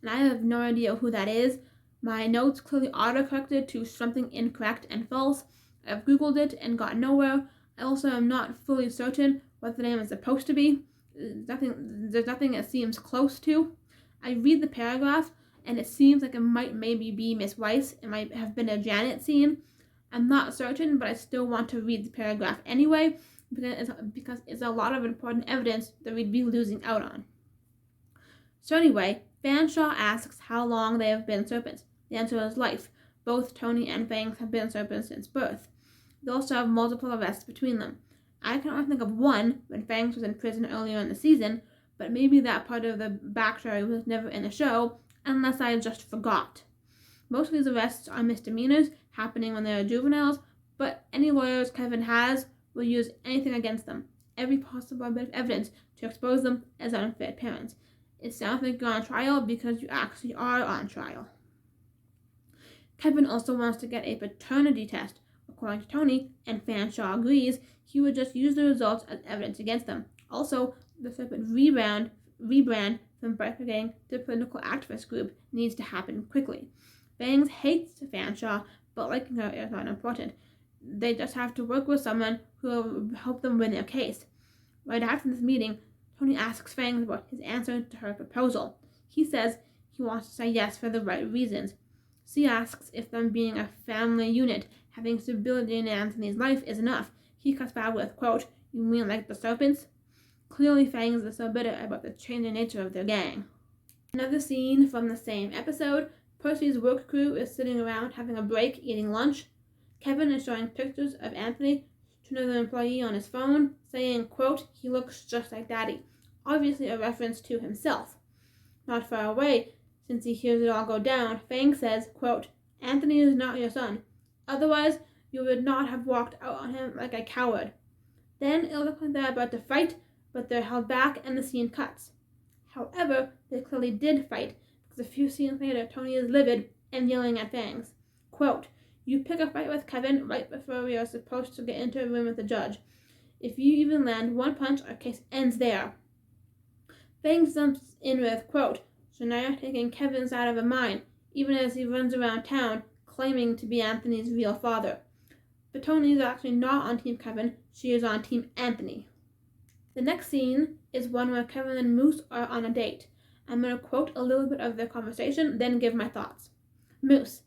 and I have no idea who that is. My notes clearly autocorrected to something incorrect and false. I've googled it and got nowhere. I also am not fully certain what the name is supposed to be. There's nothing it seems close to. I read the paragraph and it seems like it might maybe be Miss Weiss. It might have been a Janet scene. I'm not certain, but I still want to read the paragraph anyway because it's a lot of important evidence that we'd be losing out on. So anyway, Fanshawe asks how long they have been serpents. The answer is life. Both Tony and Fangs have been serpents since birth. They also have multiple arrests between them. I can only think of one when Fangs was in prison earlier in the season, but maybe that part of the backstory was never in the show, unless I just forgot. Most of these arrests are misdemeanors, happening when they're juveniles, but any lawyers Kevin has will use anything against them, every possible bit of evidence, to expose them as unfit parents. It sounds like you're on trial because you actually are on trial. Kevin also wants to get a paternity test. According to Tony, and Fanshawe agrees, he would just use the results as evidence against them. Also, the separate rebrand from biker gang to political activist group needs to happen quickly. Fangs hates Fanshawe, but liking her is not important. They just have to work with someone who will help them win their case. Right after this meeting, Tony asks Fangs about his answer to her proposal. He says he wants to say yes for the right reasons. She asks if them being a family unit, having stability in Anthony's life, is enough. He cuts back with, quote, "You mean like the serpents?" Clearly Fangs is so bitter about the changing nature of their gang. Another scene from the same episode, Percy's work crew is sitting around having a break, eating lunch. Kevin is showing pictures of Anthony to another employee on his phone, saying, quote, "He looks just like Daddy," obviously a reference to himself. Not far away, since he hears it all go down, Fang says, quote, "Anthony is not your son. Otherwise, you would not have walked out on him like a coward." Then it looks like they're about to fight, but they're held back and the scene cuts. However, they clearly did fight, because a few scenes later, Tony is livid and yelling at Fangs. Quote, "You pick a fight with Kevin right before we are supposed to get into a room with the judge. If you even land one punch, our case ends there." Fangs jumps in with, quote, "So now you're taking Kevin's out of a mind, even as he runs around town claiming to be Anthony's real father." But Tony is actually not on Team Kevin, she is on Team Anthony. The next scene is one where Kevin and Moose are on a date. I'm going to quote a little bit of their conversation, then give my thoughts. Moose: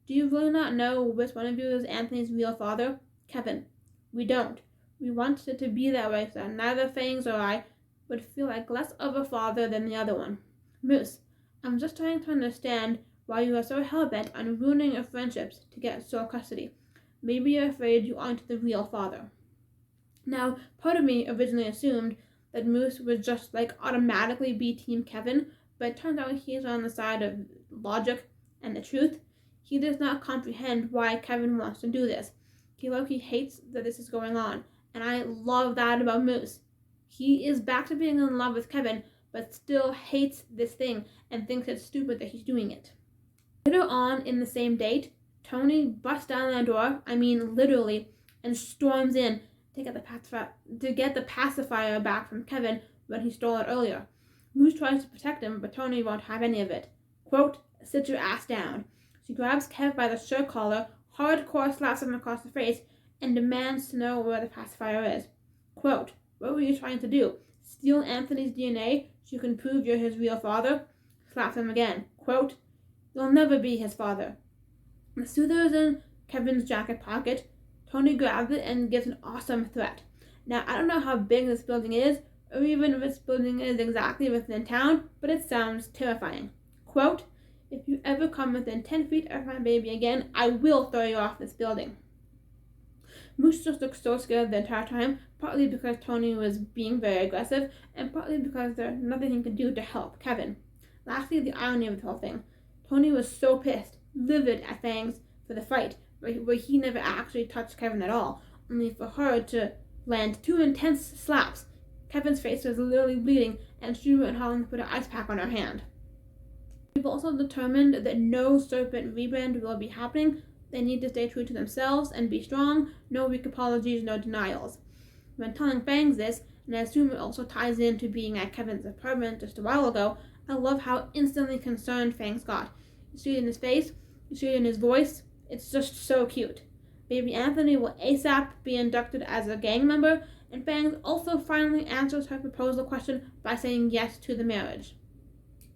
"Do you really not know which one of you is Anthony's real father?" Kevin: "We don't. We want it to be that way so that neither Fangs or I would feel like less of a father than the other one." Moose: "I'm just trying to understand why you are so hell-bent on ruining your friendships to get sole custody. Maybe you're afraid you aren't the real father." Now, part of me originally assumed that Moose would just automatically be Team Kevin, but it turns out he's on the side of logic and the truth. He does not comprehend why Kevin wants to do this. He low-key hates that this is going on, and I love that about Moose. He is back to being in love with Kevin, but still hates this thing and thinks it's stupid that he's doing it. Later on in the same date, Tony busts down the door, I mean literally, and storms in to get the pacifier back from Kevin when he stole it earlier. Moose tries to protect him, but Tony won't have any of it. Quote, "Sit your ass down." She grabs Kev by the shirt collar, hardcore slaps him across the face, and demands to know where the pacifier is. Quote, "What were you trying to do? Steal Anthony's DNA so you can prove you're his real father?" Slaps him again. Quote, "You'll never be his father." The soother is in Kevin's jacket pocket. Tony grabs it and gives an awesome threat. Now, I don't know how big this building is, or even if this building is exactly within town, but it sounds terrifying. Quote, "If you ever come within 10 feet of my baby again, I will throw you off this building." Moose just looks so scared the entire time, partly because Tony was being very aggressive, and partly because there's nothing he can do to help Kevin. Lastly, the irony of the whole thing. Tony was so pissed, livid at Fangs for the fight, where he never actually touched Kevin at all, only for her to land 2 intense slaps. Kevin's face was literally bleeding, and she went home to put an ice pack on her hand. We've also determined that no serpent rebrand will be happening. They need to stay true to themselves and be strong. No weak apologies, no denials. When telling Fangs this, and I assume it also ties into being at Kevin's apartment just a while ago, I love how instantly concerned Fangs got. You see it in his face, you see it in his voice. It's just so cute. Baby Anthony will ASAP be inducted as a gang member, and Fangs also finally answers her proposal question by saying yes to the marriage.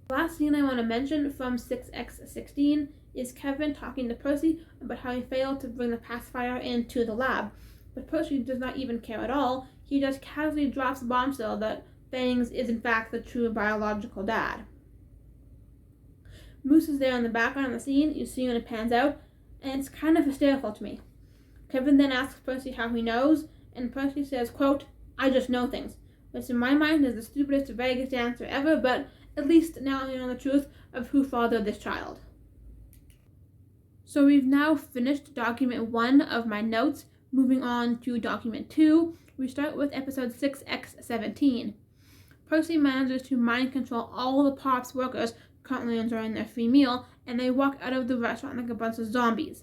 The last scene I want to mention from 6x16 is Kevin talking to Percy about how he failed to bring the pacifier into the lab. But Percy does not even care at all. He just casually drops the bombshell that Fangs is in fact the true biological dad. Moose is there in the background of the scene, you see when it pans out, and it's kind of hysterical to me. Kevin then asks Percy how he knows, and Percy says, quote, "I just know things," which in my mind is the stupidest, vaguest answer ever, but at least now I know the truth of who fathered this child. So we've now finished document 1 of my notes. Moving on to document 2, we start with episode 6x17. Percy manages to mind control all the Pops workers currently enjoying their free meal, and they walk out of the restaurant like a bunch of zombies.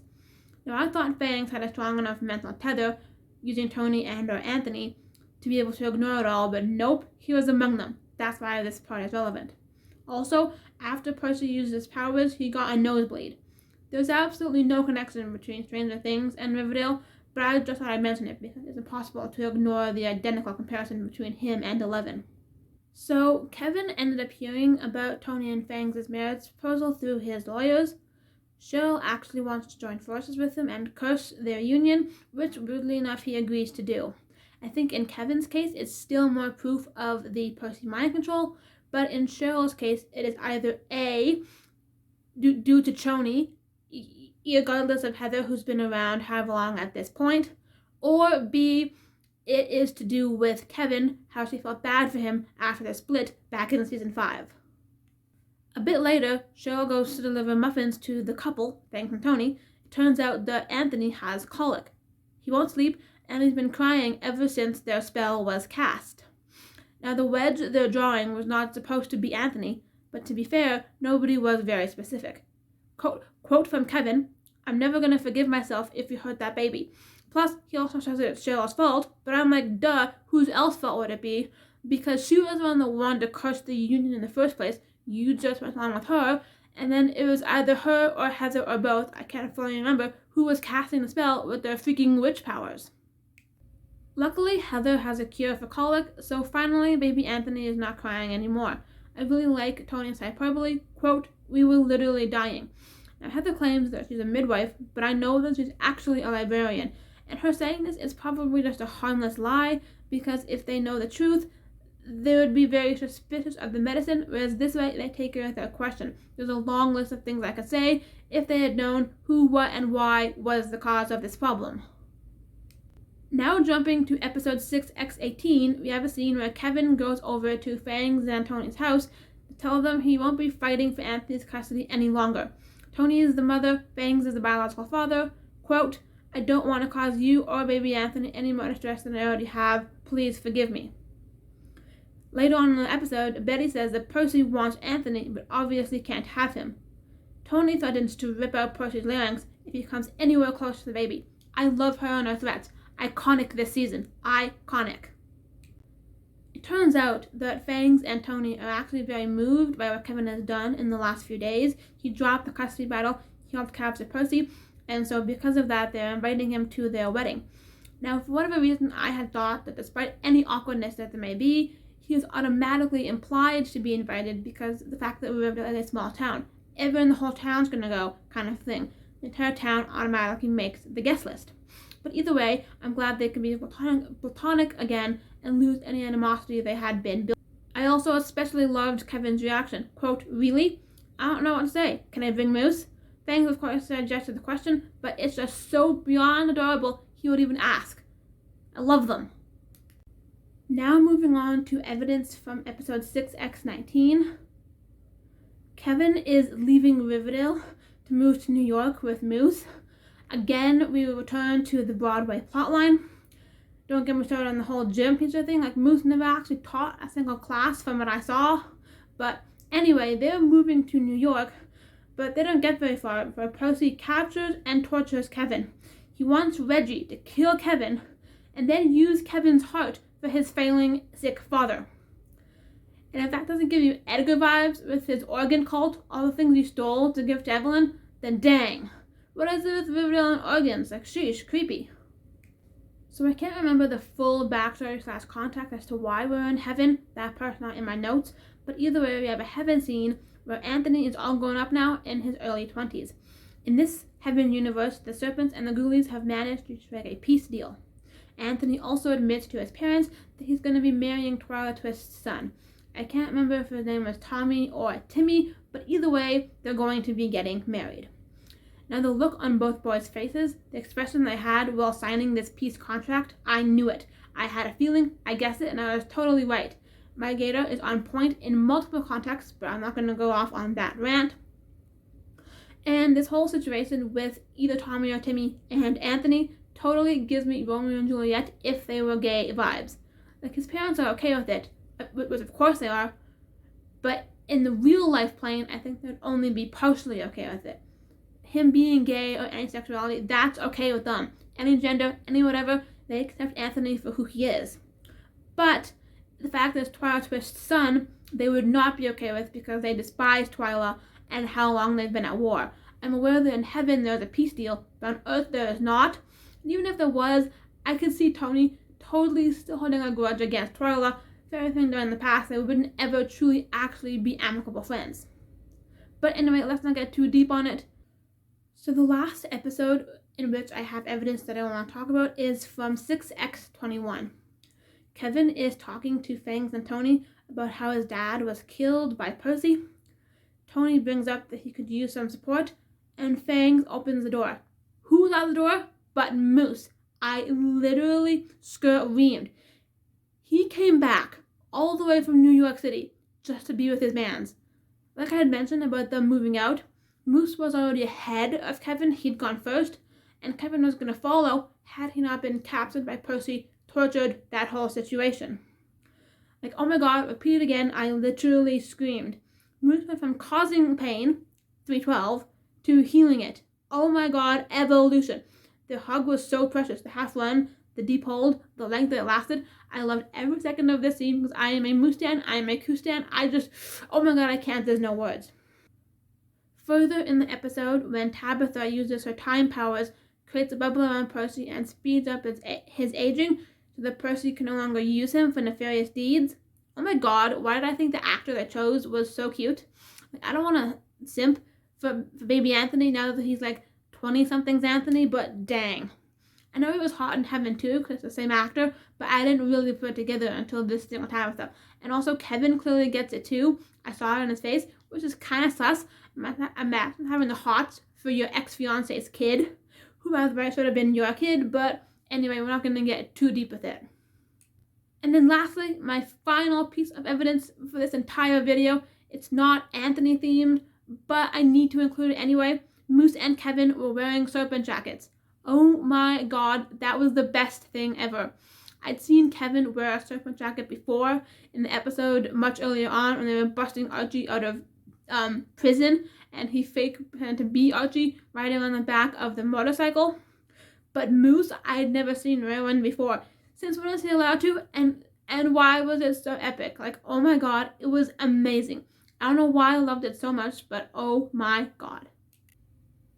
Now I thought Fangs had a strong enough mental tether, using Tony and or Anthony, to be able to ignore it all, but nope, he was among them. That's why this part is relevant. Also, after Percy used his powers, he got a nosebleed. There's absolutely no connection between Stranger Things and Riverdale, but I just thought I'd mention it because it's impossible to ignore the identical comparison between him and Eleven. So, Kevin ended up hearing about Tony and Fangs' marriage proposal through his lawyers. Cheryl actually wants to join forces with them and curse their union, which, weirdly enough, he agrees to do. I think in Kevin's case, it's still more proof of the Percy mind control, but in Cheryl's case, it is either A, due to Tony, regardless of Heather, who's been around however long at this point, or B, it is to do with Kevin, how she felt bad for him after their split back in season 5. A bit later, Cheryl goes to deliver muffins to the couple, Fangs and Tony. It turns out that Anthony has colic. He won't sleep, and he's been crying ever since their spell was cast. Now, the wedge they're drawing was not supposed to be Anthony, but to be fair, nobody was very specific. Quote from Kevin, "I'm never gonna forgive myself if you hurt that baby." Plus, he also says it's Cheryl's fault, but I'm like, duh, whose else fault would it be? Because she was the one to curse the union in the first place. You just went along with her, and then it was either her or Heather or both, I can't fully remember, who was casting the spell with their freaking witch powers. Luckily, Heather has a cure for colic, so finally baby Anthony is not crying anymore. I really like Tony's hyperbole, quote, "We were literally dying." Now, Heather claims that she's a midwife, but I know that she's actually a librarian, and her saying this is probably just a harmless lie, because if they know the truth, they would be very suspicious of the medicine, whereas this way they take her without question. There's a long list of things I could say if they had known who, what, and why was the cause of this problem. Now jumping to episode 6x18, we have a scene where Kevin goes over to Fangs and Tony's house to tell them he won't be fighting for Anthony's custody any longer. Tony is the mother, Fangs is the biological father. Quote, "I don't want to cause you or baby Anthony any more distress than I already have. Please forgive me." Later on in the episode, Betty says that Percy wants Anthony, but obviously can't have him. Tony threatens to rip out Percy's larynx if he comes anywhere close to the baby. I love her and her threats. Iconic this season. Iconic. It turns out that Fangs and Tony are actually very moved by what Kevin has done in the last few days. He dropped the custody battle, he helped capture Percy, and so because of that, they're inviting him to their wedding. Now, for whatever reason, I had thought that despite any awkwardness that there may be, he is automatically implied to be invited because of the fact that Riverdale is a small town. Everyone in the whole town's gonna go, kind of thing. The entire town automatically makes the guest list. But either way, I'm glad they can be platonic again and lose any animosity they had been building. I also especially loved Kevin's reaction. Quote, "Really? I don't know what to say. Can I bring Moose?" Fangs, of course, suggested the question, but it's just so beyond adorable he would even ask. I love them. Now moving on to evidence from episode 6x19. Kevin is leaving Riverdale to move to New York with Moose. Again, we will return to the Broadway plotline. Don't get me started on the whole gym teacher thing. Like, Moose never actually taught a single class from what I saw. But anyway, they're moving to New York, but they don't get very far before Percy captures and tortures Kevin. He wants Reggie to kill Kevin and then use Kevin's heart for his failing, sick father. And if that doesn't give you Edgar vibes with his organ cult, all the things he stole to give to Evelyn, then dang. What is it with Riverdale and organs? Like, sheesh, creepy. So I can't remember the full backstory / context as to why we're in heaven. That part's not in my notes. But either way, we have a heaven scene where Anthony is all grown up now in his early 20s. In this heaven universe, the Serpents and the Ghoulies have managed to strike a peace deal. Anthony also admits to his parents that he's going to be marrying Twyla Twist's son. I can't remember if his name was Tommy or Timmy, but either way, they're going to be getting married. Now, the look on both boys' faces, the expression they had while signing this peace contract, I knew it. I had a feeling, I guessed it, and I was totally right. My gator is on point in multiple contexts, but I'm not going to go off on that rant. And this whole situation with either Tommy or Timmy and Anthony totally gives me Romeo and Juliet if they were gay vibes. Like, his parents are okay with it, which of course they are, but in the real life plane, I think they'd only be partially okay with it. Him being gay or any sexuality, that's okay with them. Any gender, any whatever, they accept Anthony for who he is. But the fact that it's Twyla Twist's son, they would not be okay with because they despise Twyla and how long they've been at war. I'm aware that in heaven there's a peace deal, but on earth there is not. And even if there was, I could see Tony totally still holding a grudge against Twyla for everything done in the past. They wouldn't ever truly actually be amicable friends. But anyway, let's not get too deep on it. So the last episode in which I have evidence that I want to talk about is from 6x21. Kevin is talking to Fangs and Tony about how his dad was killed by Percy. Tony brings up that he could use some support, and Fangs opens the door. Who's out the door? But Moose. I literally screamed. He came back all the way from New York City just to be with his mans. Like I had mentioned about them moving out, Moose was already ahead of Kevin. He'd gone first, and Kevin was going to follow had he not been captured by Percy, tortured, that whole situation. Like, oh my god, repeat it again, I literally screamed. Moose went from causing pain, 312, to healing it. Oh my god, evolution. The hug was so precious. The half run, the deep hold, the length that it lasted. I loved every second of this scene because I am a Moose stan, I am a Koo stan. Oh my god, I can't, there's no words. Further in the episode, when Tabitha uses her time powers, creates a bubble around Percy and speeds up his aging so that Percy can no longer use him for nefarious deeds. Oh my god, why did I think the actor they chose was so cute? Like, I don't want to simp for baby Anthony now that he's like 20-something's Anthony, but dang. I know he was hot in Heaven too because it's the same actor, but I didn't really put it together until this thing with Tabitha. And also Kevin clearly gets it too. I saw it on his face, which is kind of sus. Imagine having the hots for your ex-fiance's kid, who by the way should have been your kid, but anyway, we're not going to get too deep with it. And then lastly, my final piece of evidence for this entire video, it's not Anthony themed, but I need to include it anyway. Moose and Kevin were wearing serpent jackets. Oh my god, that was the best thing ever. I'd seen Kevin wear a serpent jacket before in the episode much earlier on when they were busting Archie out of prison, and he fake pretended to be Archie riding on the back of the motorcycle. But Moose, I had never seen wear one before. Since when is he allowed to? And why was it so epic? Like, oh my god, it was amazing. I don't know why I loved it so much, but oh my god.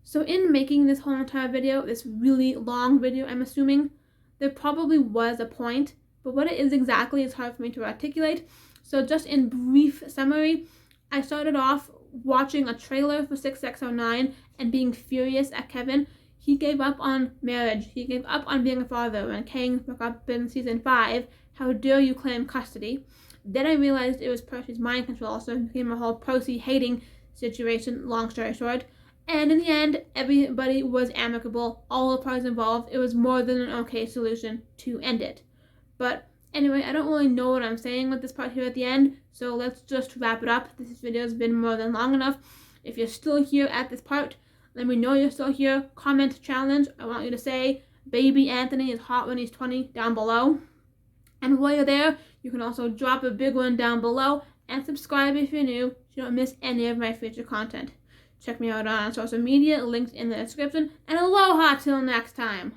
So in making this whole entire video, this really long video, I'm assuming, there probably was a point, but what it is exactly is hard for me to articulate. So just in brief summary, I started off watching a trailer for 6x09 and being furious at Kevin. He gave up on marriage. He gave up on being a father when Kangs broke up in season 5. How dare you claim custody? Then I realized it was Percy's mind control, so it became a whole Percy hating situation, long story short. And in the end, everybody was amicable, all the parties involved. It was more than an okay solution to end it. But anyway, I don't really know what I'm saying with this part here at the end, so let's just wrap it up. This video has been more than long enough. If you're still here at this part, let me know you're still here. Comment challenge. I want you to say, baby Anthony is hot when he's 20 down below. And while you're there, you can also drop a big one down below and subscribe if you're new so you don't miss any of my future content. Check me out on social media, links in the description, and aloha till next time!